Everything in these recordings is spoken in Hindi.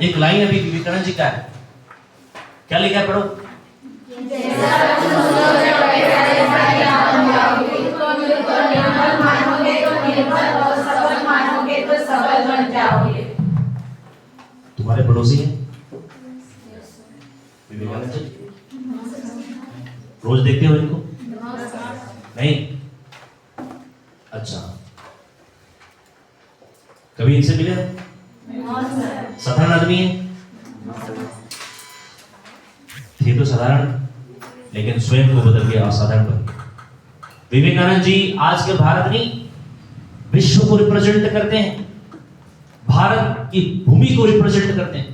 एक लाइन अभी विवेकानंद जी का है, क्या लिखा है, पढ़ो। तुम्हारे पड़ोसी हैं विवेकानंद जी? रोज देखते हो इनको? नहीं? अच्छा, कभी इनसे मिले? साधारण आदमी है, थे तो साधारण, लेकिन स्वयं को बदल के असाधारण बन गए। विवेकानंद जी आज के भारत नहीं, विश्व को रिप्रेजेंट करते हैं, भारत की भूमि को रिप्रेजेंट करते हैं।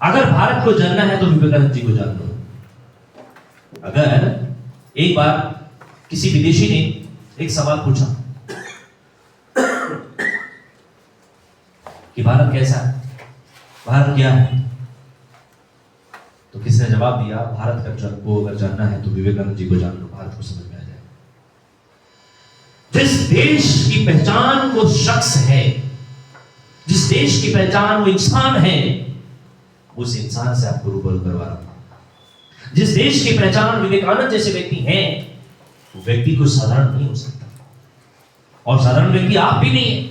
अगर भारत को जानना है तो विवेकानंद जी को जान लो। अगर एक बार किसी विदेशी ने एक सवाल पूछा कि भारत कैसा है, भारत क्या है, तो किसने जवाब दिया, भारत को अगर जानना है तो विवेकानंद जी को जान लो, भारत को समझ में आ जाएगा। जिस देश की पहचान वो शख्स है, जिस देश की पहचान वो इंसान है, उस इंसान से आपको रूबरू करवा रहा हूं। जिस देश की पहचान विवेकानंद जैसे व्यक्ति हैं, वो व्यक्ति को साधारण नहीं हो सकता, और साधारण व्यक्ति आप भी नहीं है,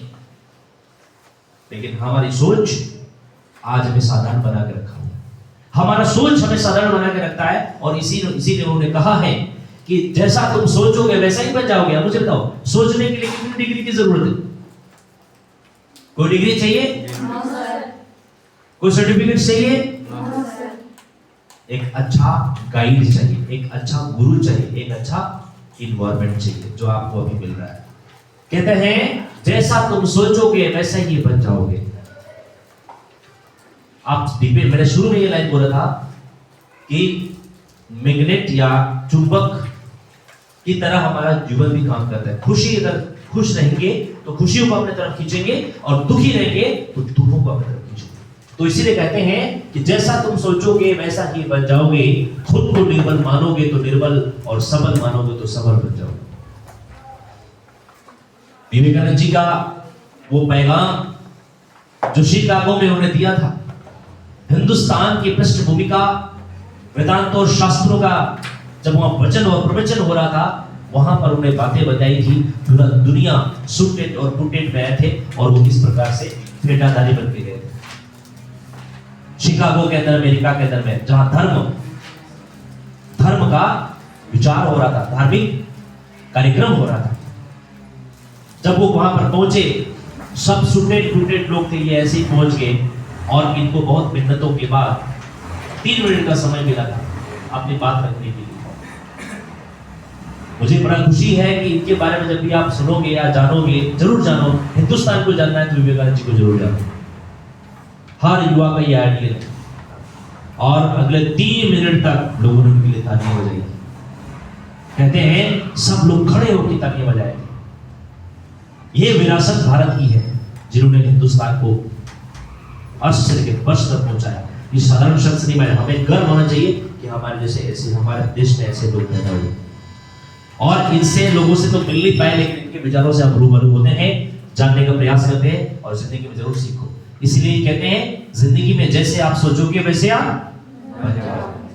लेकिन हमारी सोच आज हमें साधारण बना के रखा हुआ है। हमारा सोच हमें साधारण बना के रखता है, और इसीलिए उन्होंने कहा है कि जैसा तुम सोचोगे वैसा ही बन जाओगे। अब मुझे बताओ, सोचने के लिए कितनी डिग्री की जरूरत है? कोई डिग्री चाहिए? कोई सर्टिफिकेट चाहिए? एक अच्छा गाइड चाहिए, एक अच्छा गुरु चाहिए, एक अच्छा इन्वायरमेंट चाहिए, जो आपको अभी मिल रहा है। कहते हैं जैसा तुम सोचोगे वैसा ही बन जाओगे। आप डिपेंड, मैंने शुरू में ये लाइन बोला था कि मैग्नेट या चुंबक की तरह हमारा जीवन भी काम करता है। खुशी, अगर खुश रहेंगे तो खुशियों को अपने तरफ खींचेंगे, और दुखी रहेंगे तो दुखों को अपने तरफ खींचेंगे। तो इसीलिए कहते हैं कि जैसा तुम सोचोगे वैसा ही बन जाओगे। खुद को निर्बल मानोगे तो निर्बल, और सबल मानोगे तो सबल बन जाओगे। विवेकानंद जी का वो पैगाम जो शिकागो में उन्होंने दिया था, हिंदुस्तान की पृष्ठभूमि का, वेदांत और शास्त्रों का जब वहां वचन और प्रवचन हो रहा था, वहां पर उन्हें बातें बताई थी। पूरा दुनिया सुटेड और बुटेड में आए थे, और वो किस प्रकार से फेटाधारी बन के गए थे। शिकागो के अंदर, अमेरिका के अंदर में, जहां धर्म का विचार हो रहा था, धार्मिक कार्यक्रम हो रहा था, जब वो वहां पर पहुंचे, सब सुटेड फुटेड लोग थे, ये ऐसे ही पहुंच गए, और इनको बहुत मेहनतों के बाद 3 मिनट का समय मिला था अपनी बात रखने के लिए। मुझे बड़ा खुशी है कि इनके बारे में जब भी आप सुनोगे या जानोगे, जरूर जानो। हिंदुस्तान को जानना है तो विवेकानंद जी को जरूर जानो। हर युवा का ये आइडियल है, और अगले 3 मिनट तक लोगों ने उनके लिए तालियां बजाई। कहते हैं सब लोग खड़े होकर तालियां बजाए। ये विरासत भारत की है, जिन्होंने हिंदुस्तान को आश्चर्य के वर्ष तक पहुंचाया। ये साधारण शख्स नहीं बने। हमें गर्व होना चाहिए कि हमारे जैसे ऐसे, हमारे देश में ऐसे लोग पैदा हुए, और इनसे लोगों से तो मिल नहीं पाए, लेकिन इनके विचारों से हम रूबरू होते हैं, जानने का प्रयास करते हैं, और जिंदगी में जरूर सीखो। इसलिए कहते हैं जिंदगी में जैसे आप सोचोगे वैसे आप।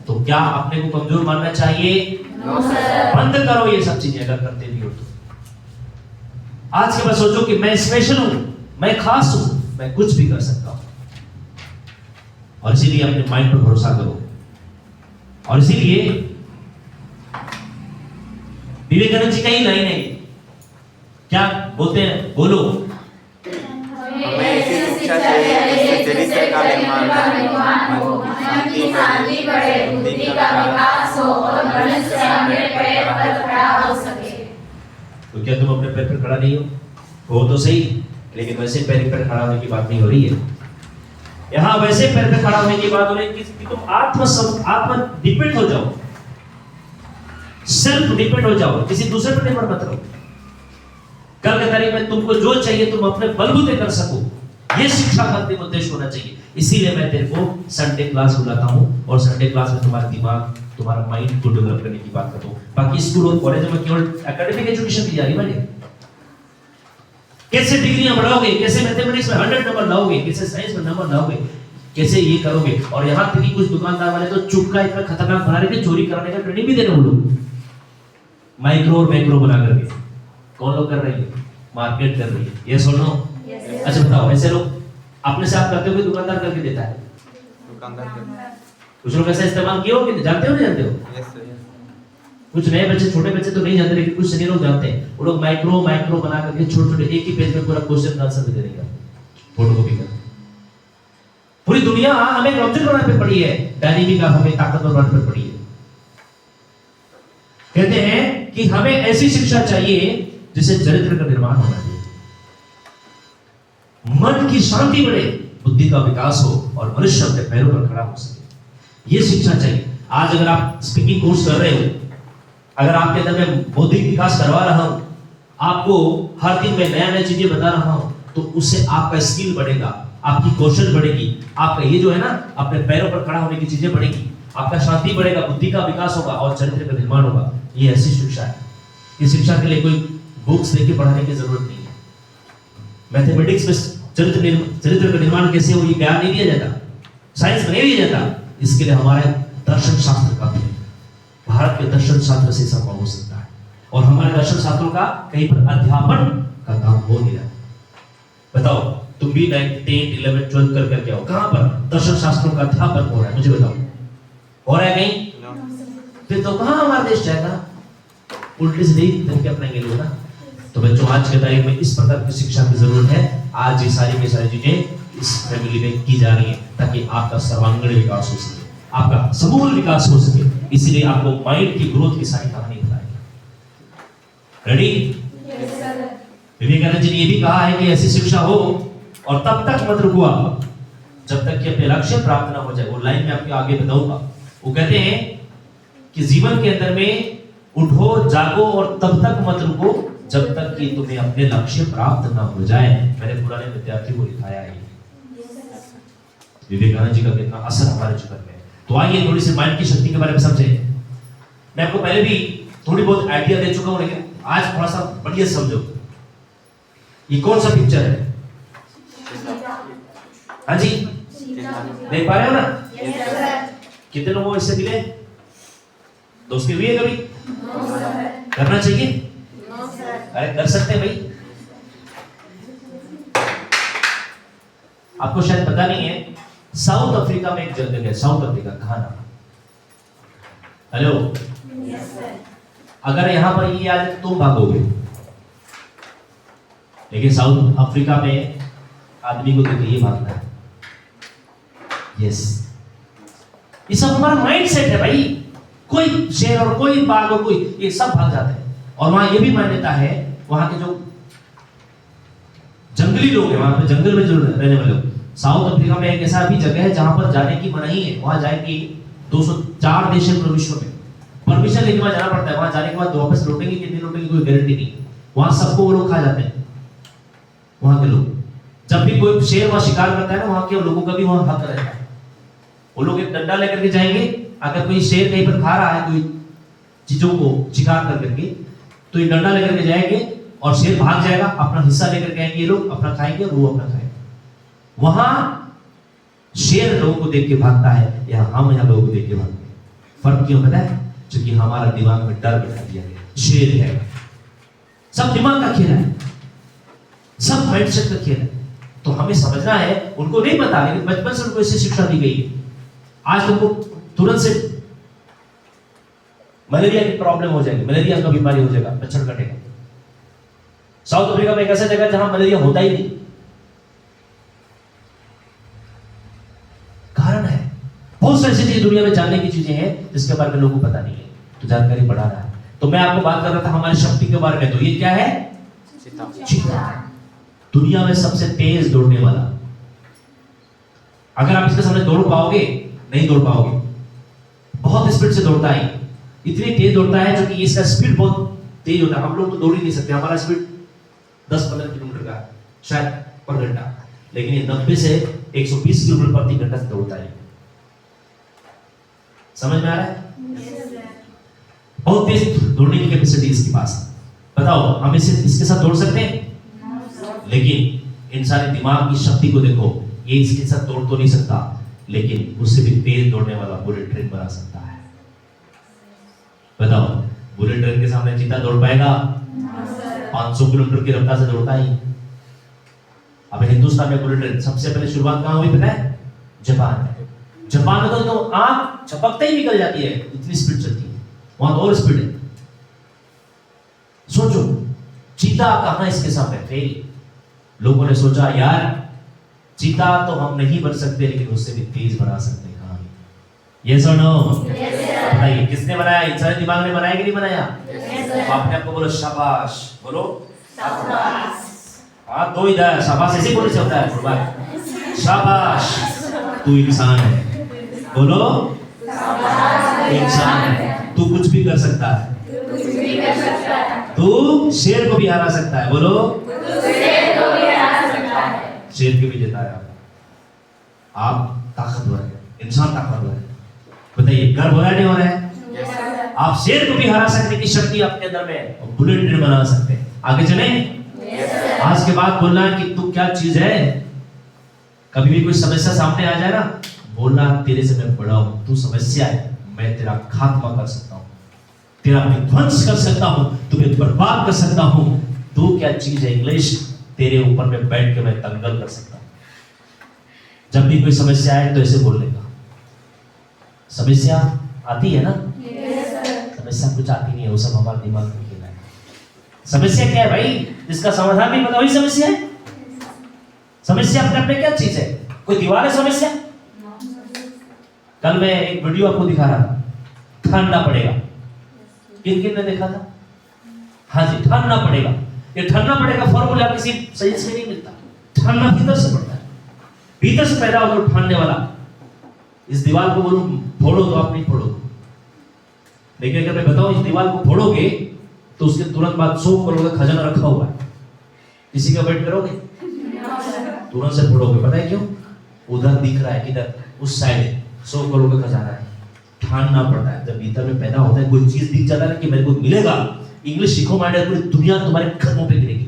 तो क्या अपने को कमजोर मानना चाहिए? बंद करो ये सब चीजें, अगर करते भी हो तो। आज के बाद सोचो कि मैं स्पेशल हूं, मैं खास हूं, मैं कुछ भी कर सकता हूं, और इसीलिए अपने माइंड पर भरोसा करो। और इसीलिए विवेकानंद जी का ही लाइन है, क्या बोलते हैं, बोलो। हमें ऐसी शिक्षा चाहिए जिससे चरित्र का निर्माण हो, शांति बढ़े, बुद्धि का विकास हो, और मनुष्य अपने पैर पर खड़ा हो सके। तो क्या तुम अपने पैर पर खड़ा नहीं हो तो सही, लेकिन वैसे पैर पर खड़ा होने की बात नहीं हो रही है। यहाँ वैसे पैर पर खड़ा होने की बात हो रही है कि तुम आत्म डिपेंड हो जाओ, सेल्फ डिपेंड हो जाओ, किसी दूसरे पर निर्भर मत रहो। कल के तारीख में तुमको जो चाहिए तुम अपने बलबूते कर सको, ये शिक्षा का अंतिम उद्देश्य होना चाहिए। इसीलिए मैं तेरे को संडे क्लास बुलाता हूँ, और संडे क्लास में तुम्हारा दिमाग, तुम्हारा माइंड को डेवलप करने की बात करता हूँ। बाकी स्कूल और कॉलेज में केवल एकेडमिक एजुकेशन दी जा रही है। कैसे डिग्रियां बढ़ाओगे, कैसे मैथमेटिक्स में 100 नंबर लाओगे, कैसे साइंस में नंबर लाओगे, कैसे ये करोगे। और यहाँ तक कि कुछ दुकानदार वाले तो चुप का इतना खतरनाक बना रहे थे, चोरी कराने का ट्रेनिंग भी दे रहे हैं वो लोग, माइक्रो और मैक्रो बना करके। कौन लोग कर रहे हैं? मार्केट कर रही है। ये सुनो, अच्छा बताओ, ऐसे लोग अपने से आप करते हो कि दुकानदार करके देता है? दुकानदार करता कुछ लोग ऐसा इस्तेमाल किया हो कि जानते हो नहीं जानते हो? है। Yes sir. कुछ नए बच्चे, छोटे बच्चे तो नहीं जानते, लेकिन कुछ सीनियर लोग जानते हैं। वो लोग माइक्रो बना करके छोटे छोटे एक ही पेज में पूरा क्वेश्चन आंसर दे देंगे, फोटोकॉपी कर। पूरी दुनिया हमें कमजोर बनाने पे पड़ी है, डायनेमिक हमें ताकतवर बनाने पे पड़ी है। कहते हैं कि हमें ऐसी शिक्षा चाहिए जिससे चरित्र का निर्माण होना चाहिए, मन की शांति बढ़े, बुद्धि का विकास हो और मनुष्य अपने पैरों पर खड़ा हो सके। ये शिक्षा चाहिए। आज अगर आप स्पीकिंग कोर्स कर रहे हो, अगर आपके अंदर मैं बौद्धिक विकास करवा रहा हूं, आपको हर दिन मैं नया नया चीजें बता रहा हूं, तो उससे आपका स्किल बढ़ेगा, आपकी कौशल बढ़ेगी, आपका ये जो है ना अपने पैरों पर खड़ा होने की चीजें बढ़ेगी, आपका शांति बढ़ेगा, बुद्धि का विकास होगा और चरित्र का निर्माण होगा। ये ऐसी शिक्षा है। इस शिक्षा के लिए कोई बुक्स देके पढ़ाने की जरूरत नहीं है। मैथमेटिक्स में चरित्र का निर्माण कैसे हो, ये ज्ञान नहीं दिया जाता, साइंस में नहीं दिया जाता। इसके लिए हमारे दर्शन शास्त्र का भी, भारत के दर्शन शास्त्र से संभव हो सकता है। और हमारे दर्शन शास्त्रों का कहीं पर अध्यापन का काम हो नहीं रहा। बताओ, तुम भी 9th 10th 11th 12th कर करके आओ, कहां पर दर्शन शास्त्रों का अध्यापन हो रहा है? मुझे बताओ, हो रहा है कहीं? फिर तो कहां हमारा देश जाएगा? उल्टे सीधे तरीके अपनाएंगे लोग ना। तो बच्चों, आज के तारीख में इस प्रकार की शिक्षा की जरूरत है। आज ये सारी की सारी चीजें इस फैमिली में की जा रही है ताकि आपका सर्वांगीण विकास हो सके, आपका समूल विकास हो सके। इसलिए आपको माइंड की ग्रोथ की सारी कहानी बताएंगे। रेडी? विवेकानंद जी ने यह भी कहा है कि ऐसी शिक्षा हो और तब तक मत रुको आप जब तक कि अपने लक्ष्य प्राप्त ना हो जाए। वो लाइन में आपके आगे बताऊंगा। वो कहते हैं कि जीवन के अंदर में उठो, जागो और तब तक मत रुको जब तक कि तुम्हें अपने लक्ष्य प्राप्त ना हो जाए। मैंने पुराने विद्यार्थी को दिखाया है विवेकानंद जी का कितना असर हमारे जीवन में। तो आइए थोड़ी सी माइंड की शक्ति के बारे में समझे। मैं आपको पहले भी थोड़ी बहुत आइडिया दे चुका हूं, लेकिन आज थोड़ा सा बढ़िया समझो। ये कौन सा पिक्चर है? हाँ जी, देख पा रहे हो ना? कितने लोगों को इससे मिले? दोस्ती हुई है कभी? करना चाहिए? अरे कर सकते हैं भाई। आपको शायद पता नहीं है, साउथ अफ्रीका में एक जगह है, साउथ अफ्रीका, घाना। हेलो, अगर यहां पर ये आ जाए तो तुम भागोगे, लेकिन साउथ अफ्रीका में आदमी को देखिए ये भागता है। यस, ये सब हमारा माइंड सेट है भाई। कोई शेर और कोई बाघ और कोई, ये सब भाग जाते हैं। और वहां ये भी मान्यता है, वहां के जो जंगली लोग हैं, वहां पे जंगल में जो रहने वाले लोग, साउथ अफ्रीका में एक ऐसा भी जगह है जहां पर जाने की मनाही है। वहां जाएंगे 204 देश है विश्व में, परमिशन लेके वहां जाना पड़ता है। वहां जाने के बाद वापस लौटेंगे कि नहीं लौटेंगे कोई गारंटी नहीं। वहां सबको वो लोग खा जाते हैं, वहां के लोग। जब भी कोई शेर वहां शिकार करता है ना, वहां के लोगों का भी वहां हक रहता है। वो लोग एक डंडा लेकर के जाएंगे, अगर कोई शेर कहीं पर खा रहा है कोई चीजों को शिकार कर करके, तो ये डंडा लेकर के जाएंगे और शेर भाग जाएगा, अपना हिस्सा लेकर के आएंगे, ये लोग अपना खाएंगे और वो अपना खाएंगे। वहां शेर लोगों को देख के भागता है, यहाँ हम यहाँ लोगों को देख के भागते हैं। फर्क क्यों पता है? क्योंकि हमारा दिमाग में डर बिठा दिया गया, शेर है। सब दिमाग का खेल है, सब माइंडसेट का खेल है। तो हमें समझना है, उनको नहीं पता, लेकिन बचपन से उनको ऐसी शिक्षा दी गई है। आज तुमको तुरंत से मलेरिया की प्रॉब्लम हो जाएगी, मलेरिया का बीमारी हो जाएगा, मच्छर कटेगा। साउथ अफ्रीका में एक ऐसा जगह जहां मलेरिया होता ही नहीं। कारण है, बहुत सारी चीजें दुनिया में जानने की चीजें हैं जिसके बारे में लोगों को पता नहीं है, तो जानकारी बढ़ा रहा है। तो मैं आपको बात कर रहा था हमारी शक्ति के बारे में। तो ये क्या है? चीता। दुनिया में सबसे तेज दौड़ने वाला। अगर आप इसके सामने दौड़ पाओगे? नहीं दौड़ पाओगे। बहुत स्पीड से दौड़ता है, इतनी तेज दौड़ता है जो कि इसका स्पीड बहुत तेज होता है। हम लोग तो दौड़ ही नहीं सकते, हमारा स्पीड 10-15 किलोमीटर का शायद पर घंटा, लेकिन ये 90 से 120 किलोमीटर प्रति घंटा से दौड़ता है। समझ में आ रहा है? बहुत तेज दौड़ने की कैपेसिटी इसके पास। बताओ, हम इसके साथ दौड़ सकते हैं? लेकिन इन सारे दिमाग की शक्ति को देखो, ये इसके साथ दौड़ तो नहीं सकता। लेकिन उससे भी तेज दौड़ने वाला बुलेट ट्रेन बना सकता है। बताओ, बुलेट ट्रेन के सामने चीता दौड़ पाएगा? 500 किलोमीटर की रफ्तार से दौड़ता ही। अब हिंदुस्तान में बुलेट ट्रेन सबसे पहले शुरुआत कहां हुई पता है? जापान में। जापान में तो आंख झपकते ही निकल जाती है, इतनी स्पीड चलती है, वहां तो और स्पीड है। सोचो, चीता कहां इसके सामने फेल। लोगों ने सोचा यार चीता तो हम नहीं बन सकते, लेकिन उससे भी तेज बना सकते हैं। कहां? यस और नो? बताइए, किसने बनाया? इंसानी दिमाग ने बनाया कि नहीं बनाया? तो आपने आपको बोलो शाबाश, बोलो शाबाश। हाँ, दो इधर शाबाश ऐसे बोलने से होता है। शाबाश, तू इंसान है। बोलो इंसान है, तू कुछ भी कर सकता है। तू शेर को भी हरा सकता है। बोलो शेर को भी जिताया। आप ताकतवर है, इंसान ताकतवर है। बताइए, गर्व हो रहा है नहीं हो रहा है? आप शेर को भी हरा सकने की शक्ति आपके अंदर में है, बुलेट ट्रेन बना सकते हैं। आगे चले। आज के बाद बोलना है कि तू क्या चीज है। कभी भी कोई समस्या सामने आ जाए ना, बोलना तेरे से मैं बड़ा हूं, तू समस्या है, मैं तेरा खात्मा कर सकता हूं, तेरा विध्वंस कर सकता हूं, तुम्हें बर्बाद कर सकता हूं। तू क्या चीज है इंग्लिश, तेरे ऊपर में बैठ के मैं दंगल कर सकता हूं। जब भी कोई समस्या आए तो ऐसे बोलने का। समस्या आती है ना? समस्या कुछ आती नहीं है, वो सब हमारे दिमाग में खेला है। समस्या क्या है भाई? जिसका समाधान नहीं पता वही समस्या है। समस्या अपने अपने क्या चीज है? कोई दीवार है समस्या? कल मैं एक वीडियो आपको दिखा रहा था, ठंडा पड़ेगा। किन किन ने देखा था? हाँ जी, ठंडा पड़ेगा। ये ठंडा पड़ेगा फॉर्मूला किसी साइंस में नहीं मिलता, ठंडा भीतर से पड़ता है, भीतर से पैदा होता है ठंडने वाला। इस दीवार को बोलो फोड़ो तो आप नहीं फोड़ोगे, लेकिन अगर मैं बताऊं इस दीवार को फोड़ोगे तो उसके तुरंत बाद 100 करोड़ का खजाना रखा हुआ है, किसी का वेट करोगे? तुरंत से फोड़ोगे। पता है क्यों? उधर दिख रहा है, किधर? उस साइड 100 करोड़ का खजाना है। ठानना पड़ता है। जब भीतर में पैदा होता है, कोई चीज दिख जाता है कि मेरे को मिलेगा, इंग्लिश सीखो माइंड, पूरी दुनिया तुम्हारे कदमों पे गिरेगी।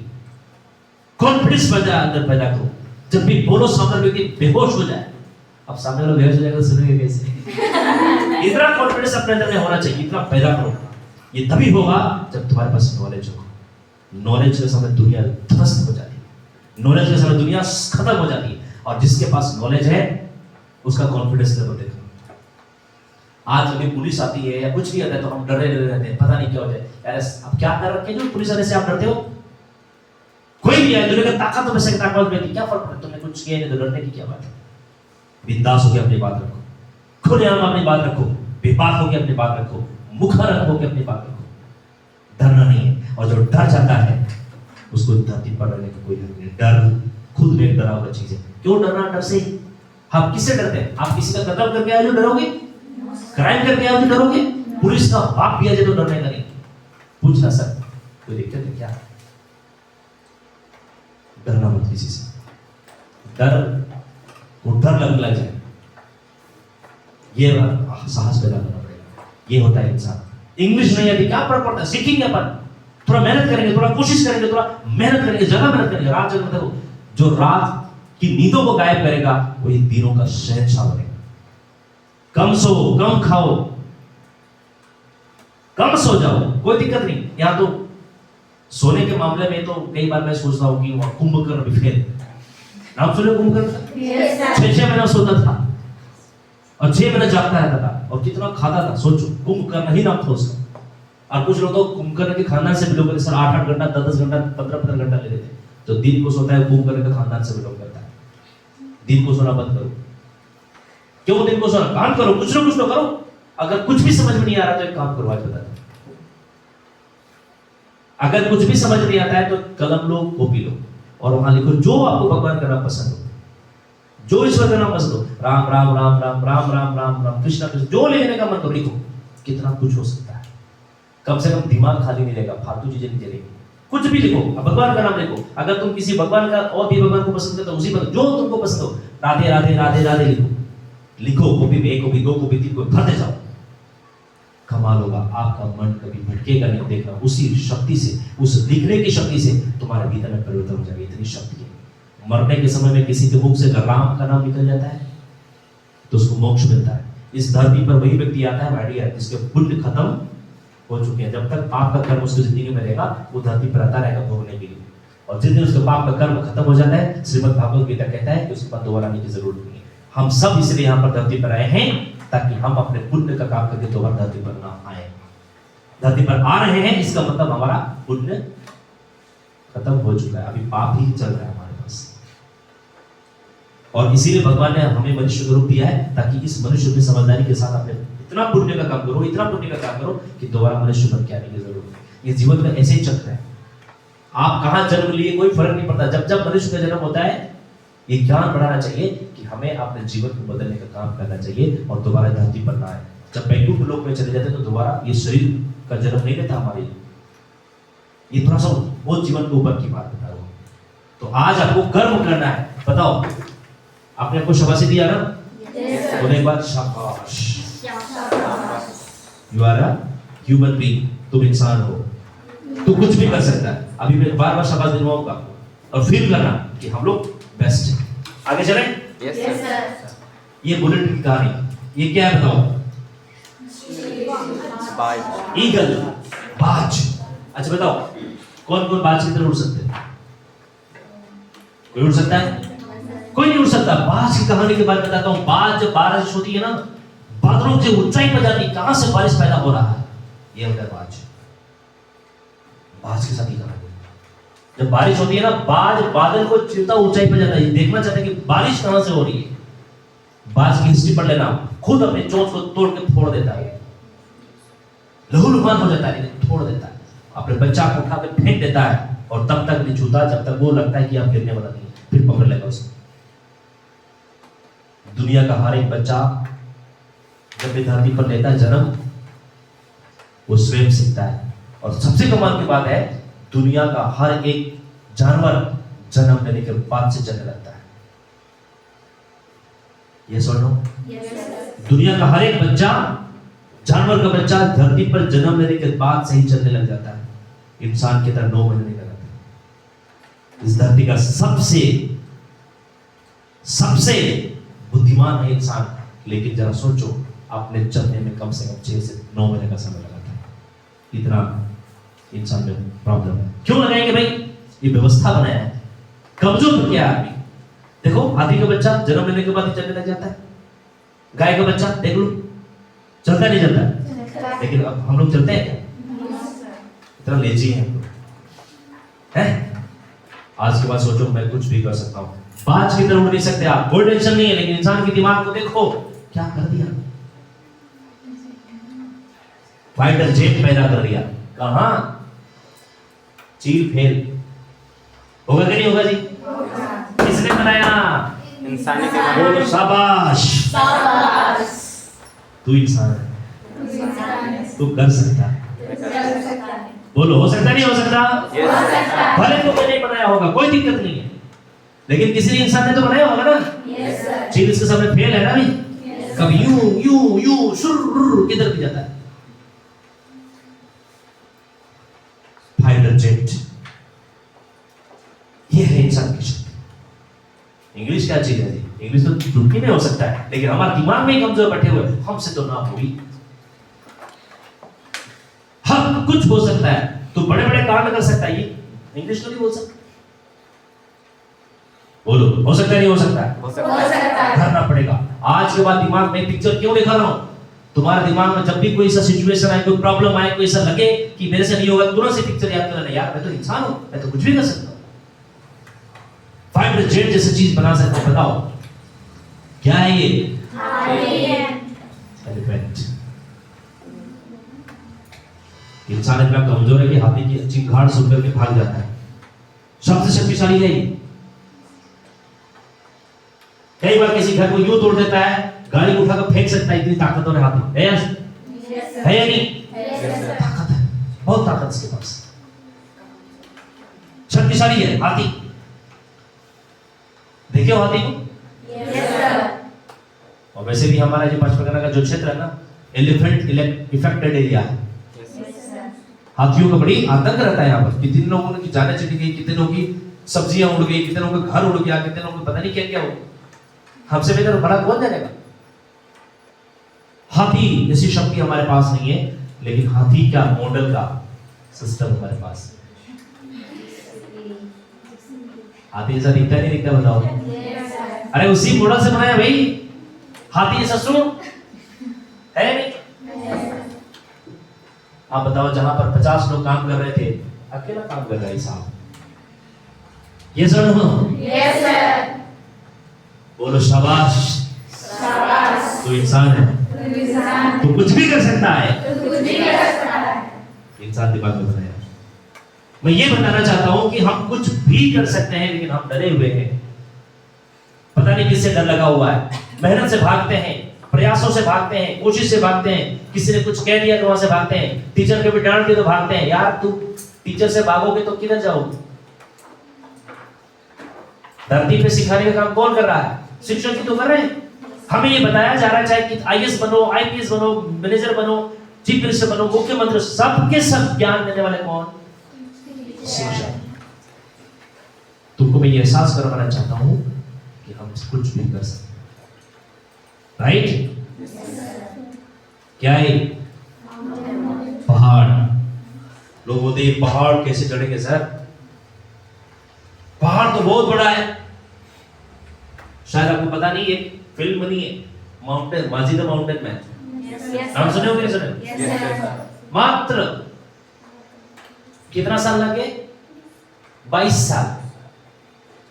कॉन्फिडेंस अंदर पैदा करो। जब भी बोलो सामने व्यक्ति बेहोश हो जाए, अब सामने वाला बेहोश हो जाएगा तो सुनेंगे कैसे? इतना कॉन्फिडेंस अपने अंदर में होना चाहिए, इतना पैदा करो। ये तभी होगा जब तुम्हारे पास नॉलेज होगा। नॉलेज के समय दुनिया ध्वस्त हो जाती है, नॉलेज के समय दुनिया खत्म हो जाती है। और जिसके पास नॉलेज है उसका कॉन्फिडेंस लेवल देखो। आज कभी पुलिस आती है या कुछ भी आता है तो हम डरे रहते हैं, पता नहीं क्या हो जाए। यार अब क्या कर रखे जो पुलिस आने से आप डरते हो? कोई भी है दुनिया का ताकत में से ताकत में क्या फर्क पड़ता? तुमने कुछ किया नहीं तो डरने की क्या बात है? बिंदास होकर अपनी बात रखो, खुलेआम अपनी बात रखो, बेबाक होकर अपनी बात रखो, मुखर होकर अपनी बात रखो। डरना नहीं है। और जो डर जाता है उसको धरती पर रहने का कोई हक नहीं। डर खुद में एक डरा हुआ चीज है। क्यों डरना? डर से आप किससे डरते हैं? आप किसी का कत्ल करके आए जो डरोगे? क्राइम करके आए जो डरोगे? पुलिस का बाप भी आ जाए तो डरने का नहीं। पूछना सर कोई दिक्कत है क्या? डरना मत किसी से। डर लग जाए, ये साहस पैदा करना पड़ेगा। ये होता है इंसान। इंग्लिश नहीं आती क्या फर्क पड़ता है? सीखेंगे अपन, थोड़ा मेहनत करेंगे, थोड़ा कोशिश करेंगे, थोड़ा मेहनत करेंगे, जगह मेहनत करेंगे। रात जगह देखो, जो रात की नींदों को गायब करेगा वही दिनों का शहंशाह बनेगा। कम सो, कम खाओ, कम सो जाओ, कोई दिक्कत नहीं। यहां तो सोने के मामले में तो कई बार मैं सोचता हूं कि वहां कुंभकर्ण भी फेल। नाम सुने कुंभकर्ण? 6 महीना सोता था और 6 महीना जागता रहता था और कितना खाता था। सोचो, कुंभकर्ण ही नाम था उसका। और कुछ लोग तो कुंभकर्ण के खानदान से बिलोंग करते, सर 8-8 घंटा, 10-10 घंटा, 15-15 घंटा ले लेते। तो दिन को सोता है कुंभकर्ण के खानदान से बिलोंग करता है। दिन को सोना बंद करो। क्यों दिन को सोना? काम करो, कुछ ना कुछ तो करो। अगर कुछ भी समझ में नहीं आ रहा तो एक काम करो, आज बता दो। अगर कुछ भी समझ नहीं आता है तो कलम लो, कॉपी लो और वहां लिखो जो आपको भगवान का नाम पसंद हो, जो ईश्वर का नाम पसंद हो। राम राम राम राम राम राम राम राम कृष्णा कृष्ण, जो लिखने का मन करो लिखो। कितना कुछ हो सकता है। कम से कम दिमाग खाली नहीं रहेगा, फालतू चीजें नहीं चलेगी। कुछ भी लिखो, भगवान का नाम लिखो। अगर तुम किसी भगवान का और भी भगवान को पसंद करते हो, उसी पर जो तुमको पसंद हो, राधे राधे राधे राधे लिखो। लिखो, कॉपी में 1 कॉपी, 2 कॉपी, 3 कॉपी भरते जाओ। कमाल होगा, आपका मन कभी भटकेगा नहीं। देखना उसी शक्ति से, उस लिखने की शक्ति से तुम्हारे भीतर में परिवर्तन हो जाएगा। इतनी शक्ति है। मरने के समय में किसी के मुख से राम का नाम निकल जाता है, तो उसको मोक्ष मिलता है। इस धरती पर वही व्यक्ति आता है भाई है जिसके पुण्य खत्म हो चुके हैं। जब तक पाप का कर्म उसकी जिंदगी में रहेगा वो धरती पर आता रहेगा भोगने के लिए, और जिस दिन उसके पाप का कर्म खत्म हो जाता है, श्रीमद् भागवत गीता कहता है कि उसके पास दोबारा आने की जरूरत नहीं है। हम सब इसलिए यहाँ पर धरती पर आए हैं ताकि हम अपने पुण्य का काम करके दोबारा धरती पर ना आए। धरती पर आ रहे हैं इसका मतलब हमारा पुण्य खत्म हो चुका है, अभी पाप ही चल रहा है हमारे पास। और इसीलिए भगवान ने हमें मनुष्य का रूप दिया है ताकि इस मनुष्य की समझदारी के साथ अपने इतना पुण्य का काम करो, इतना पुण्य का काम करो कि दोबारा मनुष्य बन के आने की जरूरत है। ये जीवन का ऐसे ही चक्र है। आप कहां जन्म लिए कोई फर्क नहीं पड़ता, जब जब मनुष्य का जन्म होता है ये ज्ञान बढ़ाना चाहिए कि हमें अपने जीवन को बदलने का काम करना चाहिए और दोबारा धरती पर ना आए। जब वैकुंठ लोक में चले जाते तो दोबारा ये शरीर का जन्म नहीं लेता हमारे लिए। ये थोड़ा सा वो जीवन के ऊपर की बात बता रहा हूं। तो आज आपको कर्म करना है। बताओ आपने आपको शाबाशी दिया ना, बोले एक बार शाबाश। You are a human being, तुम इंसान हो, तू कुछ भी कर सकता है। अभी मैं बार बार शाबाश दिलवाऊंगा और फील करना कि हम लोग बेस्ट हैं। आगे चलें? Yes sir. ये बुलेट की कहानी, ये क्या है बताओ? बाज। ईगल, बाज। अच्छा बताओ कौन कौन बाज की तरह उड़ सकते हैं? कोई उड़ सकता है? कोई नहीं उड़ सकता। बाज की कहानी के बारे में बताता हूं। बाज जब बारिश होती है ना, बादलों से ऊंचाई पर जाती है, कहां से बारिश पैदा हो रहा है, ये होता है बाज। बाज के साथ ही कहानी, जब बारिश होती है ना, बाज बादल को चिरता ऊंचाई पर जाता है, देखना चाहता है कि बारिश कहां से हो रही है। बाज की हिस्ट्री पढ़ लेना, खुद अपने चोंच को तोड़ के फोड़ देता है, लहूलुहान हो जाता है लेकिन फोड़ देता है। अपने बच्चा को उठा के फेंक देता है और तब तक नहीं छूता जब तक वो लगता है कि आप गिरने वाला नहीं है, फिर पकड़ लेगा उसे। दुनिया का हर एक बच्चा जब भी धरती पर लेता है जन्म, वो स्वयं सीखता है। और सबसे कमाल की बात है, दुनिया का हर एक जानवर जन्म लेने के बाद से चलने लगता है। ये सुनो, दुनिया का हर एक बच्चा, जानवर का बच्चा धरती पर जन्म लेने के बाद से ही चलने लग जाता है। इंसान की तरह 9 महीने का रहता है। इस धरती का सबसे बुद्धिमान है इंसान, लेकिन जरा सोचो अपने चलने में कम से कम 6 से 9 महीने का समय लगाता है। इतना इंसान में प्रॉब्लम है। क्यों लगाएंगे भाई? ये व्यवस्था बनाया है। कमजोर तो क्या आदमी, देखो हाथी का बच्चा जन्म लेने के बाद ही चलने लग जाता है। गाय का बच्चा देख लो, चलता नहीं चलता, लेकिन अब हम लोग चलते हैं क्या? इतना लेजी है हम लोग, हैं? आज के बाद सोचो मैं कुछ भी कर सकता हूँ। बाज की तरह उड़ नहीं सकते आप, कोई टेंशन नहीं है, लेकिन इंसान के दिमाग को देखो क्या कर दिया। फाइटर जेट पैदा कर दिया, कहां? चील फेल होगा कि नहीं होगा जी? किसने बनाया? इंसानी के बोलो शाबाश। तू इंसान है, तू कर सकता है। बोलो हो सकता नहीं हो सकता? भले तो मैंने बनाया होगा, कोई दिक्कत नहीं है, लेकिन किसी इंसान ने तो बनाया होगा ना। चील इसके सामने फेल है ना भी। कभी यूं यूं यूं शुर किधर भी जाता है। फाइटर जेट, ये है इंसान की शक्ति। इंग्लिश क्या चीज है जी? इंग्लिश तो टुटकी में हो सकता है, लेकिन हमारे दिमाग में कमजोर बैठे हुए, हमसे तो ना होगी। हम कुछ हो सकता है, तो बड़े बड़े कांड कर सकता है, ये इंग्लिश तो नहीं बोल सकता। बोलो हो सकता है नहीं हो सकता है? हो सकता है। करना पड़ेगा। आज के बाद दिमाग में पिक्चर क्यों दिखा रहा हूं? तुम्हारे दिमाग में जब भी कोई सा सिचुएशन आए, कोई प्रॉब्लम आए, कोई सा लगे कि मेरे से नहीं होगा, तुरंत से पिक्चर याद कर लेना, यार मैं तो इंसान हूं, मैं तो कुछ भी कर सकता हूं। फाइटर जेट जैसी चीज बना सकते हैं। बताओ क्या है ये? एलिफेंट। इंसान इतना कमजोर है कि हाथी की अच्छी घाड़ सुन करके भाग जाता है। सबसे शक्तिशाली है ये। कई बार किसी घर को यूं तोड़ देता है, गाड़ी को उठाकर फेंक सकता है, इतनी ताकतवर है हाथी। है या नहीं? ताकत है, बहुत ताकत इसके पास, शक्तिशाली है हाथी। देखिए हाथी को। और वैसे भी हमारा जो पचपगना का जो क्षेत्र है ना, एलिफेंट इफेक्टेड एरिया है। हाथियों का बड़ी आतंक रहता है यहाँ पर। कितने लोगों की जाने चली गई, कितने लोगों की सब्जियां उड़ गई, कितने लोगों का घर उड़ गया, कितने लोगों को पता नहीं क्या क्या हो। हमसे बेहतर बड़ा कौन जानेगा? हाथी जैसी शक्ति हमारे पास नहीं है, लेकिन हाथी का मॉडल का सिस्टम हमारे पास है। हाथी जैसा दिखता नहीं दिखता बताओ? अरे उसी मॉडल से बनाया भाई, हाथी जैसा सुन है नहीं? आप बताओ, जहां पर 50 लोग काम कर रहे थे, अकेला काम कर रहा है साहब। ये सर यस सर। बोलो शाबाश, शाबाश। तू इंसान है, तू कुछ भी कर सकता है। इंसान दिमाग में बनाया। मैं ये बताना चाहता हूं कि हम कुछ भी कर सकते हैं, लेकिन हम डरे हुए हैं। पता नहीं किससे डर लगा हुआ है। मेहनत से भागते हैं, प्रयासों से भागते हैं, कोशिश से भागते हैं। किसी ने कुछ कह दिया तो वहां से भागते हैं। टीचर के भी डांट दिया तो भागते हैं। यार तू टीचर से भागोगे तो किधर जाओगे? धरती पे सिखाने का काम कौन कर रहा है? शिक्षक ही तो कर रहे हैं। हमें ये बताया जा रहा है, चाहे कि आईएएस बनो, आईपीएस बनो, मैनेजर बनो, चीफ मिनिस्टर बनो, मुख्यमंत्री, सबके सब ज्ञान देने वाले कौन? शिक्षक। तुमको मैं ये एहसास करवाना चाहता हूं कि हम कुछ भी कर सकते हैं। राइट? क्या है? पहाड़। लोग बोलते हैं पहाड़ कैसे चढ़ेंगे सर? पहाड़ तो बहुत बड़ा है। शायद आपको पता नहीं, एक फिल्म बनी है माउंटेन, माजी द माउंटेन मैन। नाम सुने हो कि नहीं सुने? मात्र कितना साल लगे? 22 साल।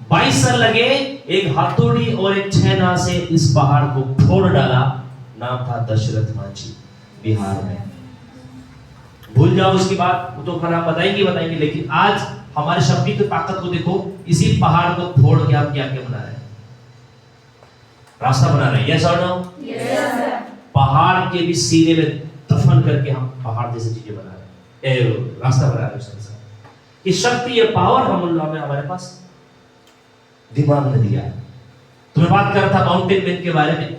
22 साल लगे एक हथौड़ी और एक छेना से इस पहाड़ को फोड़ डाला। नाम था दशरथ मांझी, बिहार में। भूल जाओ उसकी बात, वो तो खराब बताएंगे, लेकिन आज हमारे शब्द की ताकत को देखो। इसी पहाड़ को फोड़ के आप क्या क्या बना रहे हैं? रास्ता बना रहे हैं। यस और नो? Yes sir. पहाड़ के भी सीने में दफन करके हम पहाड़ जैसी चीजें बना रहे हैं, रास्ता बना रहे हैं उसके साथ। ये शक्ति, ये पावर हमें हमारे पास दिमाग ने दिया है। तुम्हें बात कर रहा था माउंटेन मैन के बारे में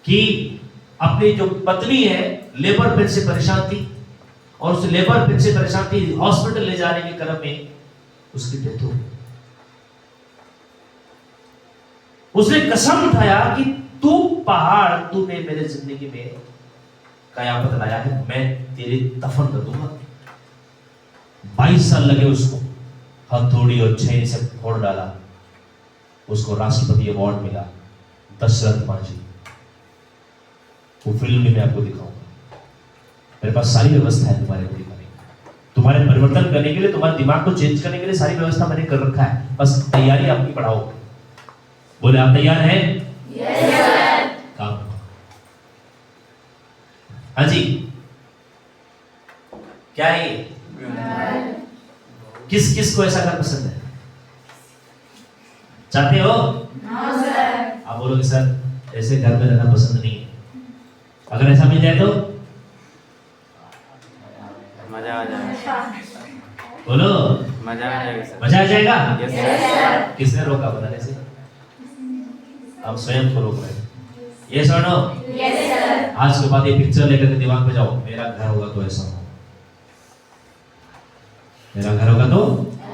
कि अपनी जो पत्नी है लेबर पेन से परेशान थी, और उस लेबर पेन से परेशान थी, हॉस्पिटल ले जाने के क्रम में उसकी डेथ हो गई। उसने कसम उठाया कि तू पहाड़, तूने मेरे जिंदगी में कयामत लाया है, मैं तेरे दफन कर दूंगा। 22 साल लगे उसको, हथौड़ी और छेनी से फोड़ डाला। उसको राष्ट्रपति अवार्ड मिला, दशरथ मांझी। वो फिल्म में मैं आपको दिखाऊंगा। मेरे पास सारी व्यवस्था है तुम्हारे को दिखाने की, तुम्हारे परिवर्तन करने के लिए, तुम्हारे दिमाग को चेंज करने के लिए सारी व्यवस्था मैंने कर रखा है। बस तैयारी आपकी बढ़ाओ। बोले आप तैयार हैं? Yes sir. काम। हाँ जी, क्या है ये? किस किस को ऐसा घर पसंद है? चाहते हो? हाँ सर। आप बोलोगे सर ऐसे घर में रहना पसंद नहीं है। अगर ऐसा मिल जाए तो मजा आ जाएगा। बोलो मजा आ जाएगा सर। मजा आ जाएगा। Yes sir. किसने रोका बनाने से? हम स्वयं को रोक रहे हैं। यस और नो? Yes sir. आज के बाद ये पिक्चर लेकर के दिमाग में जाओ, मेरा घर होगा तो ऐसा हो, मेरा घर होगा तो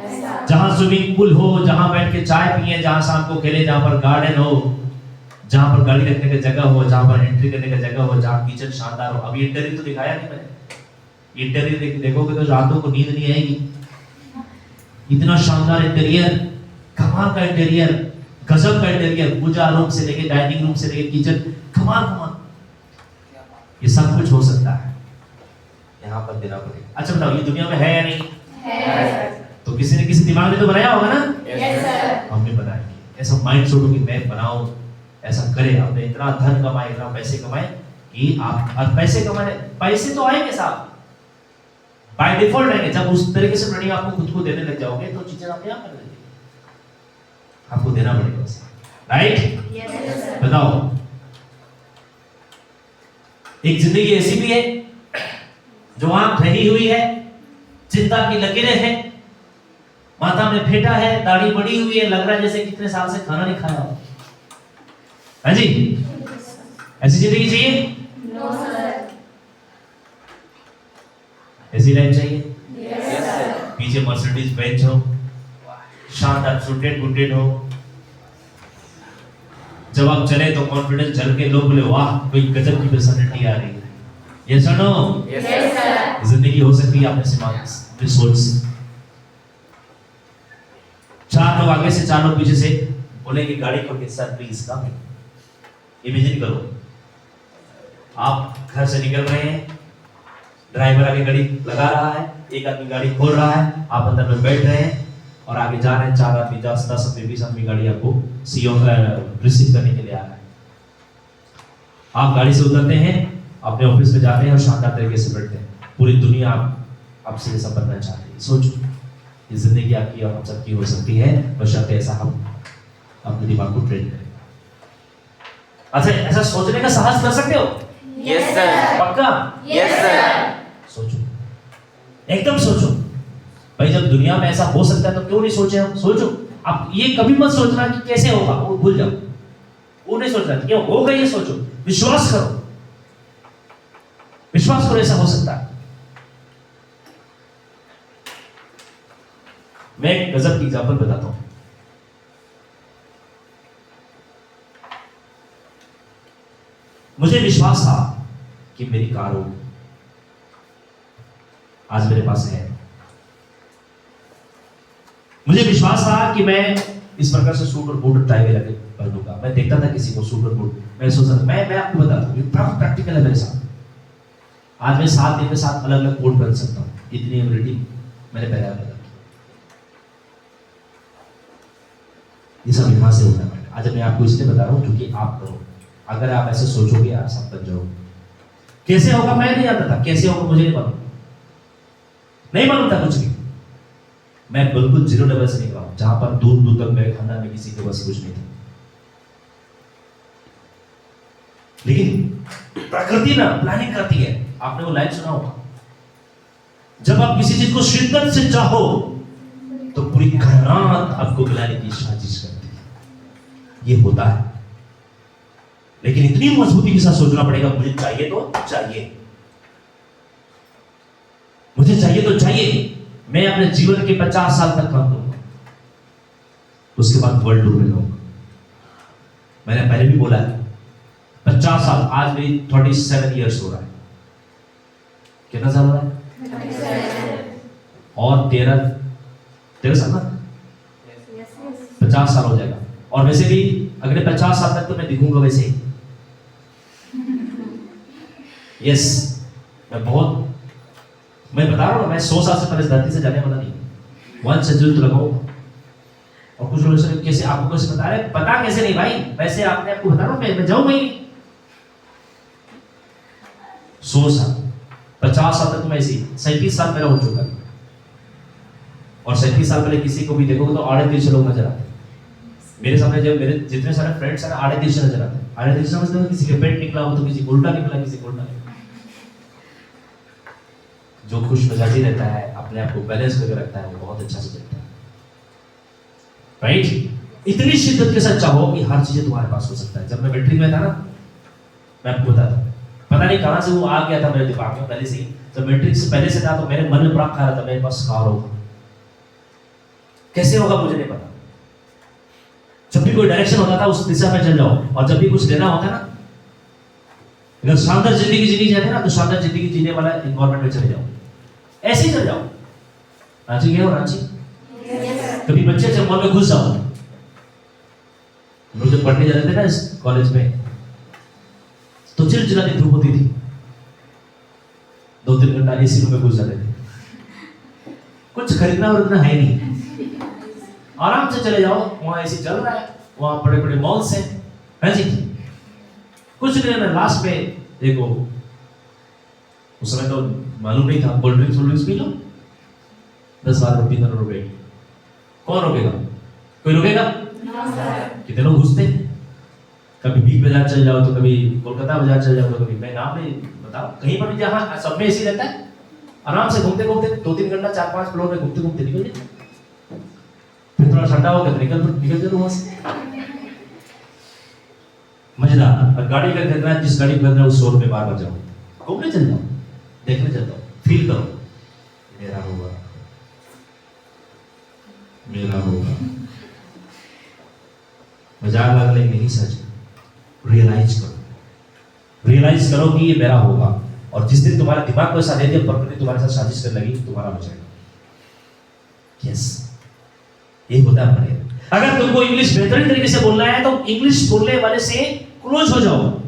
ऐसा। जहां स्विमिंग पूल हो, जहां बैठ के चाय पिए, जहां शाम को खेले, जहां पर गार्डन हो, जहां पर गाड़ी रखने की जगह हो, जहां पर एंट्री करने की जगह हो, जहां किचन शानदार हो। अभी इंटीरियर तो दिखाया नहीं मैंने। इंटीरियर देखोगे तो रातों को नींद नहीं आएगी। इतना शानदार इंटीरियर, कमाल का इंटीरियर, गजब का इंटीरियर, पूजा रूम से लेके डाइनिंग रूम से लेके किचन, कमाल कमाल। ये सब कुछ हो सकता है, यहाँ पर देना पड़ेगा। अच्छा बताओ, ये दुनिया में है या नहीं? है। तो किसी ने किसी दिमाग ने तो बनाया होगा ना? Yes sir. हमने बनाएंगे। ऐसा माइंड सोचो कि मैं बनाऊं, ऐसा करे, हमने इतना धन कमाए, इतना पैसे कमाए कि आप, और पैसे कमाने, पैसे तो आएंगे साहब, बाय डिफॉल्ट आएंगे। जब उस तरीके से ट्रेनिंग आपको खुद को देने लग जाओगे तो चीजें अपने आप कर देंगे। आपको देना पड़ेगा, राइट? Yes sir. बताओ, एक जिंदगी ऐसी भी है जो आंख ढही हुई है, चिंता की लकीरें हैं, माथा में फेटा है, दाढ़ी बड़ी हुई है, लग रहा है जैसे कितने साल से खाना नहीं खाया हो। हाँ जी, ऐसी जिंदगी चाहिए? No sir. ऐसी लाइफ चाहिए? Yes sir. पीछे मर्सिडीज बेंच हो, शानदार सूटेड बूटेड हो, जब आप चले तो कॉन्फिडेंस चल के लोग बोले वाह कोई गजब की पर्सनालिटी आ रही है। यस और नो? Yes sir. जिंदगी हो सकती है आपने सिर्फ सोच से। 4 लोग आगे से 4 लोग पीछे से बोलेंगे गाड़ी खोल के सर प्लीज कम। इमेजिन करो आप घर से निकल रहे हैं, ड्राइवर आगे गाड़ी लगा रहा है, एक आदमी गाड़ी खोल रहा है, आप अंदर में बैठ रहे हैं और आगे जा रहे हैं 4 आदमी 10 आदमी 20 आदमी गाड़ी आपको सीओ रिसीव करने के लिए आ रहा है। आप गाड़ी से उतरते हैं, अपने ऑफिस में जाते हैं और शानदार तरीके से बैठते हैं। पूरी दुनिया आपसे ये सब बनना चाहती है। सोचो ये जिंदगी आपकी और हम सबकी हो सकती है, बशर्ते ऐसा हम अपने दिमाग को ट्रेन करें। अच्छा ऐसा सोचने का साहस कर सकते हो? Yes sir. पक्का? Yes sir. सोचो, एकदम सोचो भाई, जब दुनिया में ऐसा हो सकता है तो क्यों नहीं सोचे हम? सोचो। आप ये कभी मत सोचना कि कैसे होगा, वो भूल जाओ, वो नहीं सोचना क्यों होगा, ये सोचो, विश्वास करो, विश्वास करो ऐसा हो सकता है। मैं एक गजब की एग्जांपल बताता हूं। मुझे विश्वास था कि मेरी कार होगी, आज मेरे पास है। मुझे विश्वास था कि मैं इस प्रकार से सूट और बूट टाई लगा के पहनूंगा। मैं देखता था किसी को सूट और बूट, मैं सोचता था मैं आपको बताता हूं, ये प्रैक्टिकल है मेरे साथ। आज मैं 7 दिन में 7 अलग अलग कोट पहन सकता हूं, इतनी एबिलिटी मैंने पहना है। ये सब यहां से होता है। आज मैं आपको इसलिए बता रहा हूं क्योंकि आप करो, अगर आप ऐसे सोचोगे आप सब बन जाओगे। कैसे होगा मैं नहीं जानता था, कैसे होगा मुझे नहीं मालूम, नहीं मालूम था कुछ भी। मैं बिल्कुल 0 लेवल से निकला हूं, जहां पर दूर दूर तक मेरे खानदान में किसी के बस कुछ नहीं था। लेकिन प्रकृति ना प्लानिंग करती है। आपने वो लाइन सुना होगा, जब आप किसी चीज को शिद्दत से चाहो तो पूरी कायनात आपको गिलाने की साजिश करती है। ये होता है, लेकिन इतनी मजबूती के साथ सोचना पड़ेगा, मुझे चाहिए तो चाहिए, मुझे चाहिए तो चाहिए। मैं अपने जीवन के 50 साल तक काम करूंगा, उसके बाद वर्ल्ड टूर में जाऊंगा। मैंने पहले भी बोला है 50 साल, आज मेरी 37 इयर्स हो रहा है। कितना साल हो रहा है? और 13 साल ना, 50 साल हो जाएगा। और वैसे भी अगले 50 साल तक तो मैं दिखूंगा वैसे ही। यस, मैं बता रहा हूँ, मैं 100 साल से पहले धरती से जाने वाला नहीं, 1 सेंचुरी तो लगाऊंगा। और कुछ लोग कैसे आपको कैसे बता रहे, पता कैसे नहीं भाई, वैसे आपने आपको बता रहा हूँ मैं जाऊंगा ही 100 साल 50 साल तक तो मैं ऐसे 37 साल मेरा हो चुका है। और 37 साल पहले किसी को भी देखोगे तो आड़े तिरछे लोग नजर आते हैं मेरे सामने। जब मेरे जितने सारे फ्रेंड्स हैं आड़े तिरछे नजर आते हैं। आड़े तिरछे समझते हो, किसी के पेट निकला हो तो किसी को उल्टा निकला, किसी को उल्टा निकला। जो खुश मिजाजी रहता है, अपने आप को बैलेंस करके रखता है, वो बहुत अच्छा से चलता है, राइट? इतनी शिद्दत के साथ चाहो कि हर चीज तुम्हारे पास हो सकता है। जब मैं मैट्रिक में था ना, मैं आपको बताता हूँ, पता नहीं कहां से वो आ गया था मेरे दिमाग में पहले से ही। जब मैट्रिक से पहले से था तो मेरे मन में बड़ा ख्याल था मेरे पास कार होगा। कैसे होगा मुझे नहीं पता। जब भी कोई डायरेक्शन होता था उस दिशा में चल जाओ, और जब भी कुछ लेना होता है ना, अगर शानदार जिंदगी जीनी चाहते ना तो शानदार जिंदगी जीने वाला एनवायरमेंट में चले जाओ, ऐसे ही चल जाओ। रांची गए हो? रांची कभी बच्चे जब मॉल में घुस जाओ, हम लोग जब पढ़ने जाते थे ना इस कॉलेज में, तो चिलचिलाती धूप होती थी, 2-3 घंटा एसी रूम में घुस जाते थे। कुछ खरीदना वरीदना है नहीं, आराम से चले जाओ, वहां एसी चल रहा है, वहां बड़े बड़े मॉल्स हैं, है जी। कुछ नहीं ना, लास्ट में देखो, उस समय तो मालूम नहीं था, कोल्ड ड्रिंक्स पी लो, 10-12 रुपये 15 रुपए, कौन रोकेगा? कोई रोकेगा? कितने लोग घुसते। कभी बिग बाजार चल जाओ तो कभी कोलकाता बाजार चल जाओ तो कभी, मैं नाम नहीं बताओ, कहीं पर भी जहाँ सब में एसी रहता है, आराम से घूमते घूमते 2-3 घंटा 4-5 फ्लोर में घूमते घूमते निकल जाए। फिर थोड़ा ठंडा हो गया निकल जाओ वहां से। मजेदार। और गाड़ी का खरीदना है, जिस गाड़ी खरीदना है उस शोरूम में बार बार जाओ, घूमने चल जाओ, देखने चल जाओ, फील करो मेरा होगा, मेरा होगा। मजाक लग लेकिन नहीं सच। रियलाइज करो कि ये मेरा होगा। और जिस दिन तुम्हारे दिमाग को ऐसा दे दिया प्रकृति तुम्हारे साथ साजिश करने लगी, तुम्हारा हो जाएगा। यस, ये होता है बढ़िया। अगर तुमको इंग्लिश बेहतरीन तरीके से बोलना है तो इंग्लिश बोलने वाले से क्लोज हो जाओ,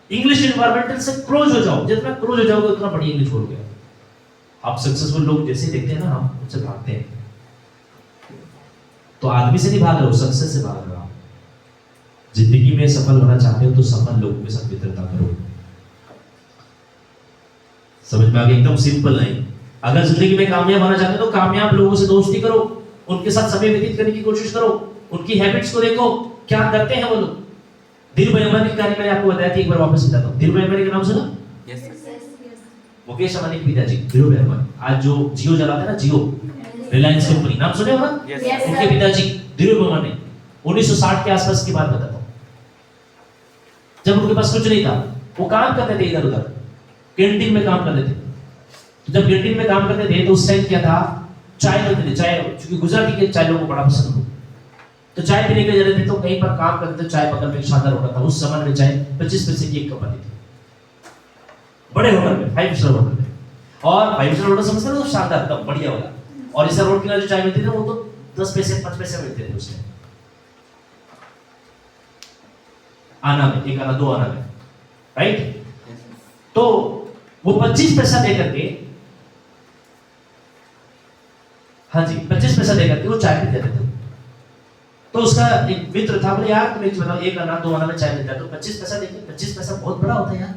इंग्लिश एनवायरमेंटल से क्लोज हो जाओ। जितना क्लोज हो जाओगे उतना बढ़िया इंग्लिश बोलोगे। आप सक्सेसफुल लोग जैसे देखते हैं ना, हम उनसे भागते हैं। तो आदमी से नहीं भाग रहे हो, सक्सेस से भाग रहे हो। जिंदगी में सफल होना चाहते हो तो सफल लोगों के साथ मित्रता करो। समझ में आ गया? एकदम सिंपल नहीं। अगर जिंदगी में कामयाब होना चाहते हो तो कामयाब लोगों से दोस्ती करो, उनके साथ समय व्यतीत करने की कोशिश करो, उनकी हैबिट्स को देखो, क्या करते हैं वो लोग। धीरूभाई अंबानी की कहानी मैंने आपको बताया थी, एक बार वापस बताता हूं। धीरूभाई अंबानी का नाम सुना? मुकेश अंबानी के पिताजी धीरूभाई अंबानी, आज जो जियो चलाते हैं ना, जियो रिलायंस कंपनी, नाम सुने हो ना? उनके पिताजी धीरूभाई अंबानी। 1960 के आसपास की बात बताता हूं, जब उनके पास कुछ नहीं था। वो काम करते थे इधर उधर, कैंटीन में काम करते थे। जब कैंटीन में काम करते थे तो उस टाइम क्या था, चाय बनते थे। चाय, क्योंकि गुजराती के चाय लोगों को बड़ा पसंद हो, तो चाय पीने के जाते थे। तो कहीं पर काम करते थे, चाय बगल में शानदार होटल था। उस समय में चाय 25 पैसे की एक कप आती थी, बड़े होटल में, 5 स्टार होटल में। और 5 स्टार होटल समझते हो, शानदार एकदम बढ़िया वाला। और इस रोड के जो चाय मिलती थी वो तो 10 पैसे 5 पैसे मिलते थे उसमें, आना में, एक आना 2 आना में, राइट? तो वो 25 पैसा देकर के, हाँ जी 25 पैसा देकर के वो चाय पी देते थे। तो उसका एक मित्र था, बोले यार तुम एक बताओ, 1 आना 2 आना में चाय मिलता है तो 25 पैसा देके, 25 पैसा बहुत बड़ा होता है यार,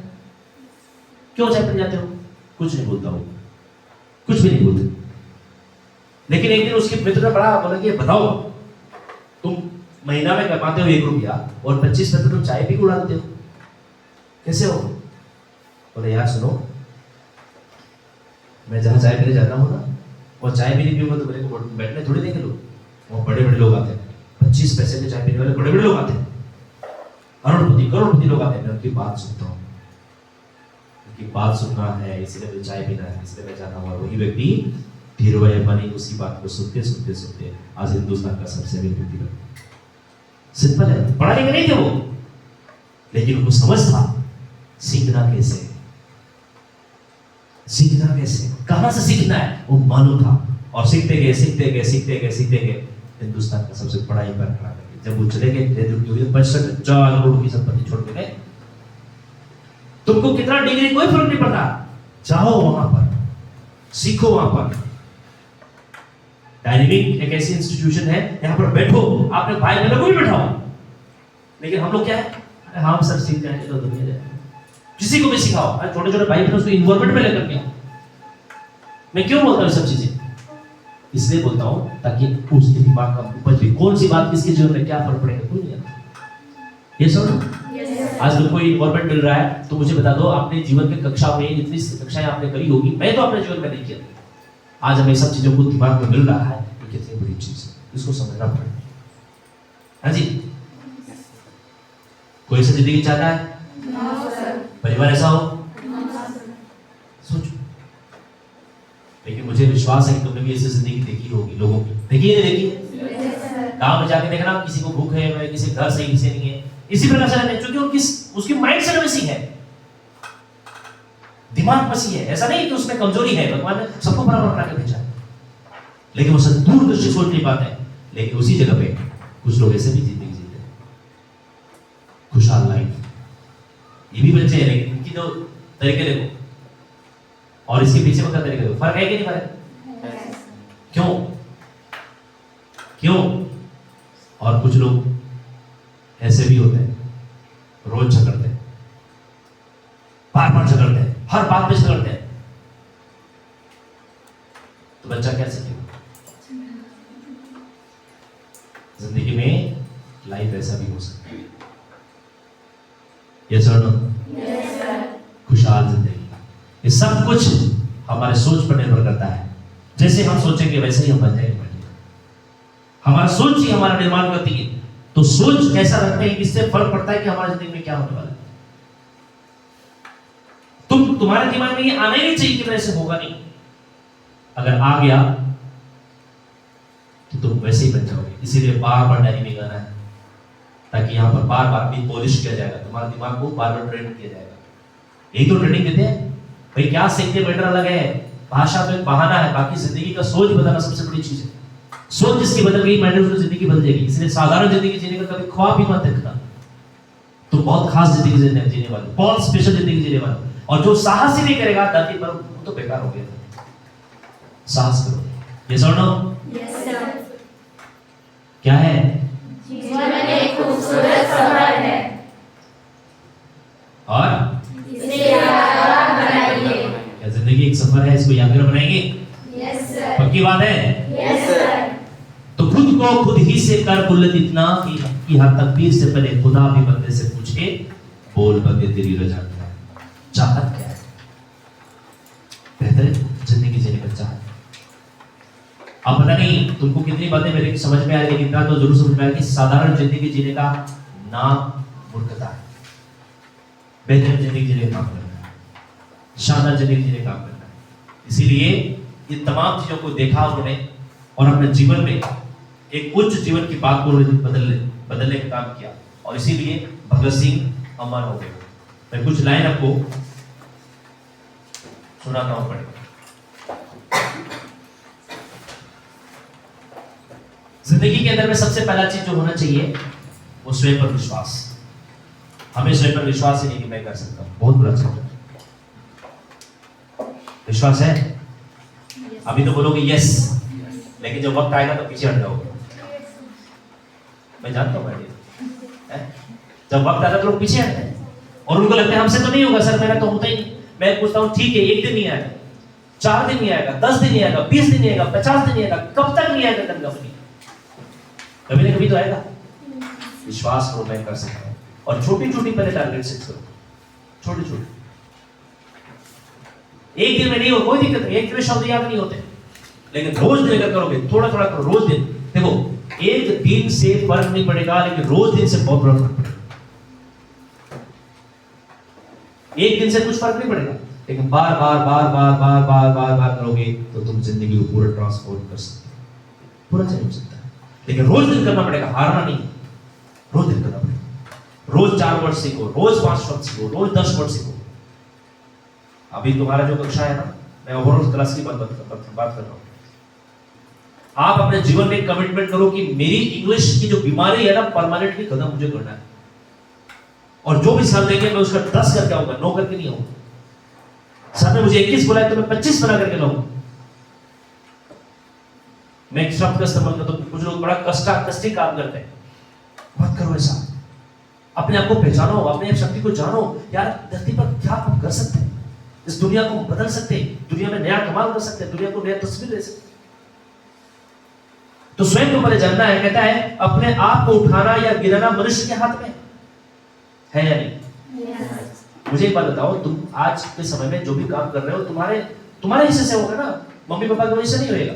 क्यों चाय पी जाते हो? कुछ नहीं बोलता हूँ, कुछ भी नहीं बोलते। लेकिन एक दिन उसके मित्र ने बड़ा बोला कि बताओ, तुम महीना में कमाते हो 1 रुपया और 25 पैसे तुम चाय पी के उड़ा देते हो, कैसे हो? बोले यार सुनो, मैं जहाँ चाय पीने जाता हूँ ना, और चाय भी नहीं पीऊंगा तो मेरे को बैठने थोड़ी देंगे लोग। वो बड़े बड़े लोग आते हैं, 25 पैसे के चाय पीने वाले बड़े बड़े लोग आते हैं, करोड़पति लोग आते हैं। मैं उनकी बात सुनता हूँ, उनकी बात सुनना है, इसलिए मुझे चाय पीना है, इसलिए मैं जाता हूँ। और वही व्यक्ति धीरूभाई अंबानी उसी बात को सुनते आज हिंदुस्तान का सबसे अमीर व्यक्ति बना। सिंपल है, पढ़ा लिखे नहीं थे वो, लेकिन उनको समझ था सीखना कैसे, कहां से सीखना है वो मालूम था। और सीखते गए हिंदुस्तान का सबसे बड़ा एम्पायर खड़ा करके। जब वो चले गए 65 करोड़ की संपत्ति छोड़ के गए। तुमको कितना डिग्री कोई फर्क नहीं पड़ता, जाओ वहां पर, सीखो वहां पर। डायनेमिक एक ऐसी इंस्टीट्यूशन है, यहां पर बैठो, आपने भाई बहनों को भी बैठाओ। लेकिन हम लोग क्या है, अरे हम सब सीख जाएंगे तो दुनिया जाए, किसी को भी सिखाओ। अरे छोटे छोटे भाई बहनों को इन्वॉल्वमेंट में लेकर के आओ। मैं क्यों बोलता हूँ सब चीजें? इसलिए बोलता हूं ताकि उसके दिमाग का उपज भी, कौन सी बात किसके जीवन में क्या फर्क पड़ेगा कोई नहीं जानता। ये सब आज तुमको इन्वॉल्वमेंट मिल रहा है तो मुझे बता दो, अपने जीवन के कक्षा में जितनी कक्षाएं आपने करी होगी, मैं तो अपने जीवन में नहीं किया, आज हमें सब चीजों को दिमाग में मिल रहा है, ये कितनी बड़ी चीज है, इसको समझना पड़ेगा। हाँ जी, कोई ऐसी जिंदगी चाहता है? परिवार ऐसा हो? सोचो। लेकिन मुझे विश्वास है कि तुमने भी ऐसी जिंदगी देखी होगी, लोगों की देखी है, नहीं देखी? गांव में जाके देखना, किसी को भूख है, किसी घर सही से नहीं है, इसी प्रकार से रहते हैं, क्योंकि उनकी उसकी माइंड सेट वैसी है, दिमाग वैसी है। ऐसा नहीं कि उसमें कमजोरी है, भगवान ने सबको बराबर बना के भेजा, लेकिन वो सब दूरदृष्टि सोच नहीं पाते। लेकिन उसी जगह पे कुछ लोग ऐसे भी जिंदगी जीते हैं, खुशहाल लाइफ। ये भी बच्चे हैं, लेकिन इनकी जो तरीके देखो और इसके पीछे का तरीके देखो, फर्क है कि नहीं फर्क? क्यों? और कुछ लोग ऐसे भी होते हैं, रोज झगड़ते हैं, बार झगड़ते हैं, हर बात पे झगड़ते हैं, तो बच्चा क्या सीखेगा? जिंदगी में लाइफ ऐसा भी हो सकता है। यस और नो? खुशहाल जिंदगी, ये सब कुछ हमारे सोच पर निर्भर करता है। जैसे हम सोचेंगे वैसे ही हम बन जाएंगे। हमारा सोच ही हमारा निर्माण करती है। तो सोच कैसा रखते हैं, इससे फर्क पड़ता है कि हमारी जिंदगी में क्या होने वाला है। तुम्हारे दिमाग में ये आना ही नहीं चाहिए कि वैसे होगा नहीं। अगर आ गया तो तुम वैसे ही बन जाओगे। इसीलिए बार बार डायरी में गाना है, ताकि यहाँ पर बार बार भी पॉलिश किया जाएगा, तुम्हारे दिमाग को बार बार ट्रेन किया जाएगा। यही तो ट्रेनिंग देते हैं भाई। क्या सीखते मैटर अलग है, भाषा तो एक बहाना है, बाकी जिंदगी का सोच बदलना सबसे बड़ी चीज है। सोच जिसकी बदल गई मैटर उसकी जिंदगी बदल जाएगी। इसलिए साधारण जिंदगी जीने का कभी ख्वाब भी मत देखना। तुम बहुत खास जिंदगी जीने वाले, बहुत स्पेशल जिंदगी जीने वाले। और जो साहस ही नहीं करेगा धरती पर, वो तो बेकार हो गया। साहस करो। यस और नो? Yes sir. क्या है? जीवन एक खूबसूरत सफर है और इसे यादगार बनाइए। क्या जिंदगी एक सफर है, इसको यादगार बनाएंगे? Yes sir. पक्की बात है? Yes sir. तो खुद को खुद ही से कर बुलंद इतना कि हर तकदीर से पहले खुदा भी बंदे से पूछे, बोल बंदे तेरी रजा क्या है, चाहत क्या है? बेहतर जिंदगी जीने का चाहत। अब पता नहीं तुमको कितनी बातें मेरे समझ में आ रही है, इतना तो जरूर समझ में आया कि साधारण जिंदगी जीने का नाम मूर्खता है। बेहतर जिंदगी जीने का काम करना है, शानदार जिंदगी जीने का काम करना है। इसीलिए ये तमाम चीजों को देखा उन्होंने और अपने जीवन में एक उच्च जीवन की बात को बदलने का काम किया। और इसीलिए भगत सिंह अमर हो गए। मैं कुछ लाइन आपको सुनाता हूं, पढ़ेगा। जिंदगी के अंदर में सबसे पहला चीज जो होना चाहिए वो स्वयं पर विश्वास। हमें स्वयं पर विश्वास ही नहीं कि मैं कर सकता हूं, बहुत बुरा चीज। विश्वास है? अभी तो बोलोगे यस, लेकिन जब वक्त आएगा तो पीछे हट जाओगे। मैं जानता हूं भाई, जब वक्त आता तो लोग पीछे हटते हैं और उनको लगता है हमसे तो नहीं होगा सर, मेरा तो होता ही नहीं। मैं पूछता हूं ठीक है, एक दिन नहीं आएगा, 4 दिन नहीं आएगा, 10 दिन नहीं आएगा, 20 दिन नहीं आएगा, 50 दिन नहीं आएगा, कब तक नहीं आएगा? कभी ना कभी तो आएगा। विश्वास करो मैं कर सकता हूं और छोटी छोटी पहले टारगेट सेट करो, छोटी छोटी। एक दिन में नहीं हो कोई दिक्कत नहीं, एक दिन में शब्द याद नहीं होते, लेकिन रोज दिन अगर करोगे, थोड़ा थोड़ा करो, रोज दिन। देखो एक दिन से फर्क नहीं पड़ेगा, लेकिन रोज दिन से बहुत बड़ा फर्क पड़ेगा। एक दिन से कुछ फर्क नहीं पड़ेगा, लेकिन बार बार बार बार बार बार बार बार करोगे तो तुम जिंदगी को पूरा ट्रांसफॉर्म कर सकते हो, पूरा चेंज हो सकता है। लेकिन रोज दिन करना पड़ेगा, हारना नहीं, रोज दिन करना पड़ेगा। रोज 4 वर्ड सीखो, रोज 5 शब्द सीखो, रोज 10 वर्ड सीखो। अभी तुम्हारा जो कक्षा है ना, मैं ओवरऑल क्लास की बात कर रहा हूं। आप अपने जीवन में कमिटमेंट करो कि मेरी इंग्लिश की जो बीमारी है ना, परमानेंटली खत्म मुझे करना है। और जो भी सर देंगे मैं उसका 10 करके आऊंगा, 9 करके नहीं आऊंगा। सर ने मुझे 21 बोला है तो मैं 25 बना करके लाऊंगा। मैं एक शब्द का इस्तेमाल करता हूं, कुछ लोग बड़ा कष्टी काम करते हैं। मत करो ऐसा। अपने आप को पहचानो, अपने शक्ति को जानो। यार धरती पर क्या आप कर सकते हैं, इस दुनिया को बदल सकते हैं, दुनिया में नया कमाल कर सकते हैं, दुनिया को नया तस्वीर दे सकते हैं। तो स्वयं को पहले जानना है। कहता है अपने आप को उठाना या गिराना मनुष्य के हाथ में है या नहीं? मुझे एक बात बताओ, तुम आज के समय में जो भी काम कर रहे हो तुम्हारे हिस्से से होगा ना, मम्मी पापा की वजह से नहीं होएगा।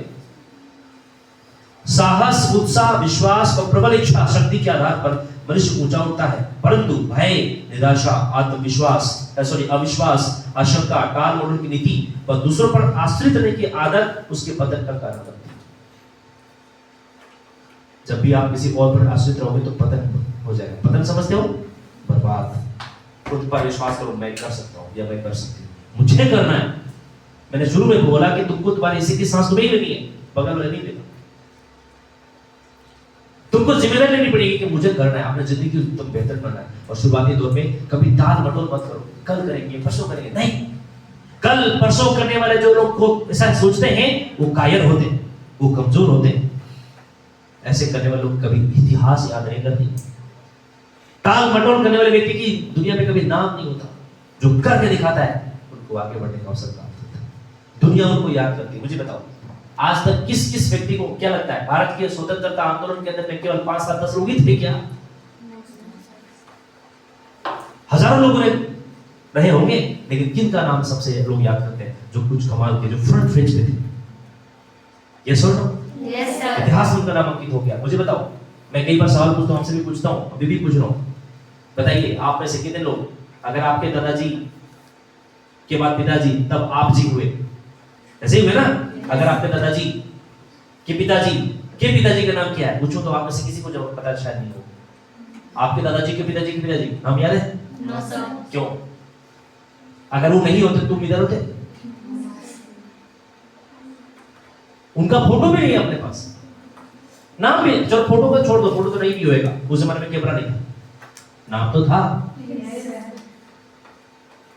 साहस, उत्साह, विश्वास और प्रबल इच्छा शक्ति के आधार पर मनुष्य ऊंचा उठता है, परंतु भय, निराशा, अविश्वास, आशंका, टाल मटोल की नीति व दूसरों पर आश्रित रहने की आदत उसके पतन का कारण बनती है। जब भी आप किसी और पर आश्रित रहोगे तो पतन हो जाएगा। पतन समझते हो? बर्बाद। खुद पर विश्वास करो, मैं कर सकता हूं या मैं कर सकती हूं, मुझे करना है। मैंने शुरू में बोला कि तुमको तुम्हारे इसी की सांस तुम्हें ही लेनी है, बगल वाले नहीं लेना। तुमको जिम्मेदारी लेनी पड़ेगी कि मुझे करना है, अपनी जिंदगी को तुम बेहतर करना है। और शुरुआती दौर में कभी टाल मटोल मत करो, कल करेंगे, परसों करेंगे, नहीं। कल परसों करने वाले जो लोग को ऐसा सोचते हैं वो कायर होते हैं, वो कमजोर होते हैं। ऐसे करने वाले लोग कभी इतिहास याद नहीं करते। टाल मटोल करने वाले व्यक्ति की दुनिया में कभी नाम नहीं होता। जो करके दिखाता है उनको आगे बढ़ने का अवसर प्राप्त होता है, दुनिया उनको याद करती है। मुझे बताओ आज तक किस किस व्यक्ति को क्या लगता है भारत के स्वतंत्रता आंदोलन के अंदर में केवल 5 7 10 लोग ही थे क्या? हजारों लोग रहे होंगे, लेकिन किन का नाम सबसे लोग याद करते हैं? जो कुछ कमाल के, जो फ्रंट फ्रेंच पे थे। ये सुनो, यस सर। इतिहास उनका नाम अंकित हो गया। मुझे बताओ, मैं कई बार सवाल पूछता हूं, आपसे भी पूछता हूं, अभी भी पूछ रहा हूं, बताइए आप में से कितने लोग, अगर आपके दादाजी के बाद पिताजी तब आप जी हुए, ऐसे ही हुए ना? अगर आपके दादाजी के पिताजी का नाम क्या है पूछो तो आप में से किसी को जवाब पता शायद नहीं हो। आपके दादाजी के पिताजी नाम याद है? No sir. क्यों? अगर वो नहीं होते तुम इधर होते? उनका फोटो भी नहीं है अपने पास, नाम भी, चलो फोटो को छोड़ दो, फोटो तो नहीं भी होएगा, उस जमाने में कैमरा नहीं था, नाम तो था,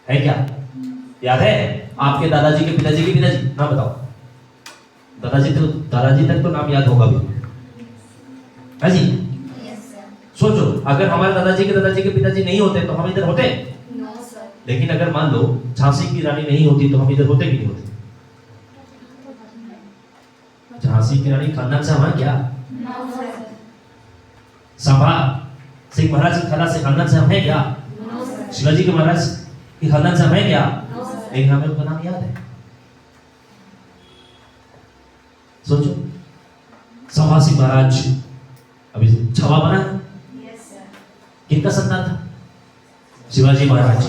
है क्या? याद है? आपके दादाजी के पिताजी नाम बताओ। दादाजी तक तो नाम याद होगा भी, है जी? सोचो, अगर हमारे दादाजी के पिताजी नहीं होते तो हम इधर होते? No sir. लेकिन अगर मान लो झांसी की रानी नहीं होती तो हम इधर होते कि नहीं होते? झांसी की रानी खानदान से हमारा क्या? No sir. संभा सिंह महाराज की खानदान से हम है क्या? No sir. शिवाजी के महाराज की खानदान से हम है क्या? No sir. लेकिन हमें उनका नाम याद है। सोचो, संभा सिंह महाराज अभी छवा बना, यस सर। किनका संतान था? शिवाजी महाराज,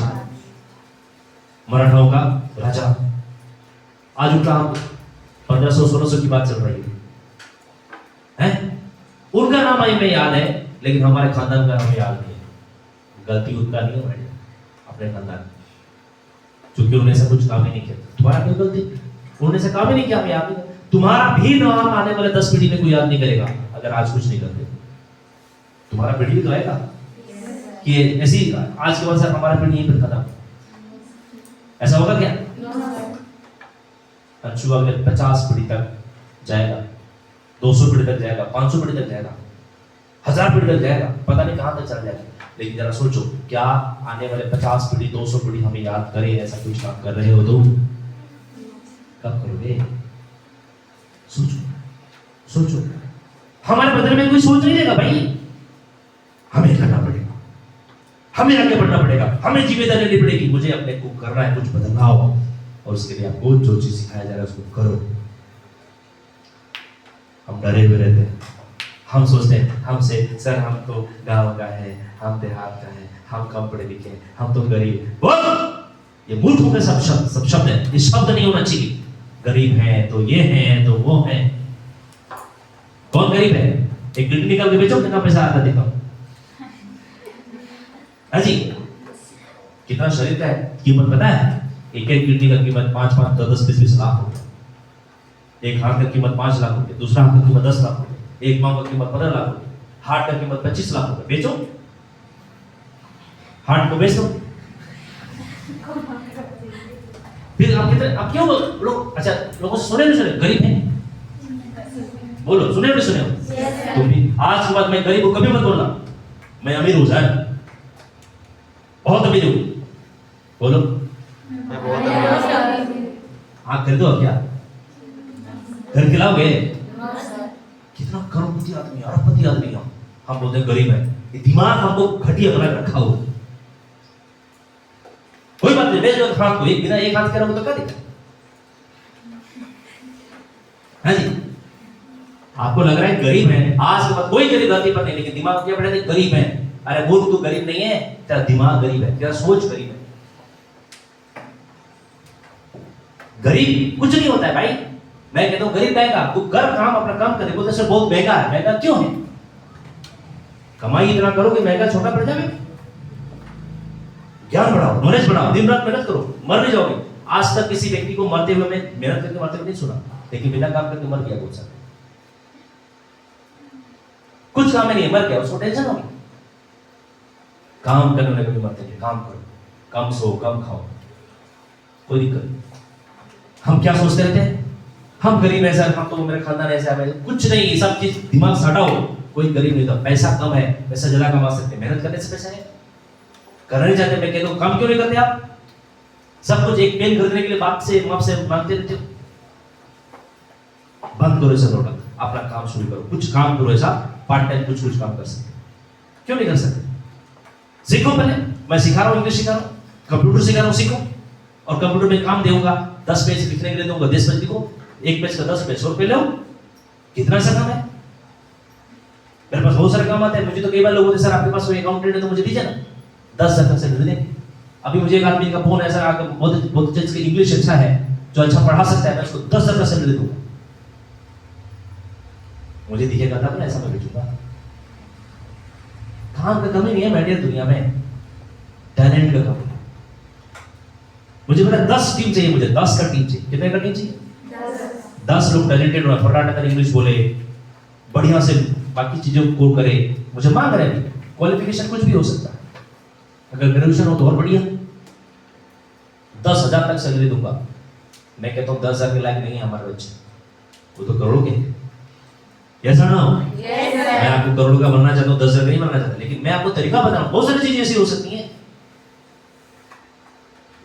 मराठाओं का राजा। आज उनका 1500-1600 की बात चल रही है, उनका नाम हमें याद है लेकिन हमारे खानदान का हमें याद नहीं है। गलती उनका नहीं है भाई, अपने खानदान, क्योंकि उन्होंने ऐसा कुछ काम ही नहीं किया। तुम्हारा क्यों गलती? उन्होंने ऐसा काम ही नहीं किया, हमें याद नहीं। तुम्हारा भी नाम आने वाले 10 पीढ़ी में कोई याद नहीं करेगा अगर आज कुछ नहीं करते। तुम्हारा पीढ़ी भी तो आएगा कि ऐसी आज के बाद से हमारा पीढ़ी यहीं पर खत्म, ऐसा होगा क्या? अच्छू अगर 50 पीढ़ी तक जाएगा, 200 पीढ़ी तक जाएगा, 500 पीढ़ी तक जाएगा, 1000 पीढ़ी तक जाएगा, पता नहीं कहां तक चल जाएगा। लेकिन जरा सोचो, क्या आने वाले 50 पीढ़ी 200 पीढ़ी हमें याद करे ऐसा कुछ काम कर रहे हो तो कब करोगे? सोचो, हमारे बदले में कोई सोच नहीं देगा भाई, हमें करना पड़ेगा, हमें आगे बढ़ना पड़ेगा, हमें जिम्मेदारी लेनी पड़ेगी। मुझे अपने को करना है, कुछ बदलना हो, और उसके लिए आपको जो चीज सिखाया जा रहा है उसको करो। हम डरे हुए रहते हैं, हम सोचते हैं हमसे, सर हम तो गांव का है, हम देहात का है, हम कम पढ़े लिखे, हम तो गरीब। बोल, ये मूर्खों के सब शब्द है, ये शब्द नहीं होना चाहिए। गरीब है तो ये है तो वो है। कौन गरीब है? एक गिल्टी निकाल के बेचो, कितना पैसा आता देखो। हाँ जी, कितना शरीर का है कीमत पता है? एक गिल्टी का कीमत 5-5, 10-20 लाख रुपए। एक हाथ का कीमत 5 लाख रुपए, दूसरा हाथ का कीमत 10 लाख रुपए, एक पांव का कीमत 15 लाख रुपए, हार्ट का कीमत 25 लाख रुपए। बेचो, हार्ट को बेच दो। फिर आप क्यों लोग, अच्छा लोगों से सुने गरीब है? बोलो, सुने नहीं सुने? तुम भी आज के बाद मैं गरीब हूं कभी मत बोलना, मैं अमीर हूं सर, बहुत अमीर हूं। बोलो, मैं बहुत अमीर हूं। हाँ कर दो क्या? घर खिलाओगे? कितना करोड़पति आदमी, अरबपति आदमी हम बोलते हैं गरीब है। ये दिमाग हमको घटिया बना रखा हो। कोई बात नहीं, बेच दो हाथ को, एक बिना एक हाथ के रहो तो क्या दिक्कत? हाँ जी, आपको लग रहा है गरीब है, आज के बाद कोई गरीब धरती पर नहीं, लेकिन दिमाग क्या पड़े गरीब है। अरे मूर्ख, तू गरीब नहीं है, तेरा दिमाग गरीब है, तेरा सोच गरीब है। गरीब कुछ नहीं होता है भाई। मैं कहता हूं गरीब रहेगा, तू कर काम, अपना काम करे। बोलते सर बहुत महंगा है। महंगा क्यों है? कमाई इतना करो कि महंगा छोटा पड़ जाए। ज्ञान बढ़ाओ, नॉलेज बढ़ाओ, दिन रात मेहनत करो, मर नहीं जाओगे। आज तक किसी व्यक्ति को मरते हुए, मैं मेहनत करके मरते हुए नहीं सुना, लेकिन बिना काम करके मर गया बहुत सारा। कुछ काम नहीं है, मर गया, उसको टेंशन होगी। काम करने वाले कभी मरते नहीं। काम करो, कम सो, कम खाओ, कोई दिक्कत नहीं। हम क्या सोचते रहते हैं? हम गरीब है सर, हम तो मेरे खानदान ऐसा है। कुछ नहीं, सब चीज दिमाग से हटाओ। कोई गरीब नहीं था, पैसा कम है, पैसा ज्यादा कमा सकते हैं, मेहनत करने से पैसा है। करना नहीं चाहते, मैं कहता हूं काम क्यों नहीं करते आप? सब कुछ एक पेन खरीदने के लिए बाप से मांगते रहते हो। बंद करो ऐसा नोटक, अपना काम शुरू करो, कुछ काम करो ऐसा पार्ट टाइम, कुछ काम कर सकते। क्यों नहीं कर सकते? सीखो पहले, मैं सिखा रहा हूं, इंग्लिश सिखा रहा हूं, कंप्यूटर सिखा रहा हूं, सीखो। और कंप्यूटर में काम दूंगा, 10 पेज लिखने के लिए दूंगा, 10 पेज लिखो, एक पेज का 10 पेज, 100 रुपए लो। कितना सा काम है? मेरे पास बहुत सारे काम आते हैं। मुझे तो कई बार लोग बोलते सर आपके पास कोई अकाउंटेंट है तो मुझे दीजिए ना, 10 हजार से दे दें। अभी मुझे एक आदमी का फोन ऐसा आकर बहुत अच्छे इंग्लिश अच्छा है, जो अच्छा पढ़ा सकता है, मैं उसको 10 हजार से दे दूंगा। मुझे दिखेगा तब ना, ऐसा मैं भेजूंगा। काम का कमी नहीं है मेडिया दुनिया में, टैलेंट का कमी है। मुझे पता 10 टीम चाहिए, मुझे 10 का टीम चाहिए। कितने का टीम चाहिए? 10 लोग टैलेंटेड हो, फटाफट इंग्लिश बोले, बढ़िया से बाकी चीजों को करे। मुझे मांग रहे हैं, क्वालिफिकेशन कुछ भी हो सकता है, अगर ग्रेजुएशन हो तो और बढ़िया। 10,000 तक सैलरी दूंगा। मैं कहता हूँ 10,000 के लायक नहीं है हमारे बच्चे, वो तो करोड़ों के। ऐसा ना हो, मैं आपको करोड़ों का बनना चाहता हूँ, 10,000 नहीं बनना चाहता, लेकिन मैं आपको तरीका बता रहा हूँ। बहुत सारी चीजें ऐसी हो सकती हैं,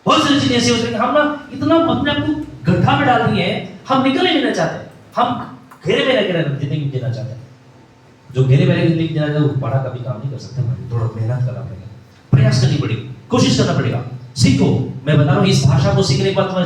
बहुत सारी चीजें ऐसी हो सकती हैं। हम ना इतना अपने आप को गड्ढा में डाल दिए हैं, हम निकल ही नहीं चाहते, हम घेरे में रह जिंदगी जीना चाहते हैं। जो घेरे में जिंदगी जीना चाहते हैं वो बड़ा कभी काम नहीं कर सकते। थोड़ा मेहनत करना पड़ेगा, प्रयास करनी पड़ेगी, कोशिश करना पड़ेगा। सीखो, मैं बता रहा हूँ, इस भाषा को सीखने के बाद तुम्हारे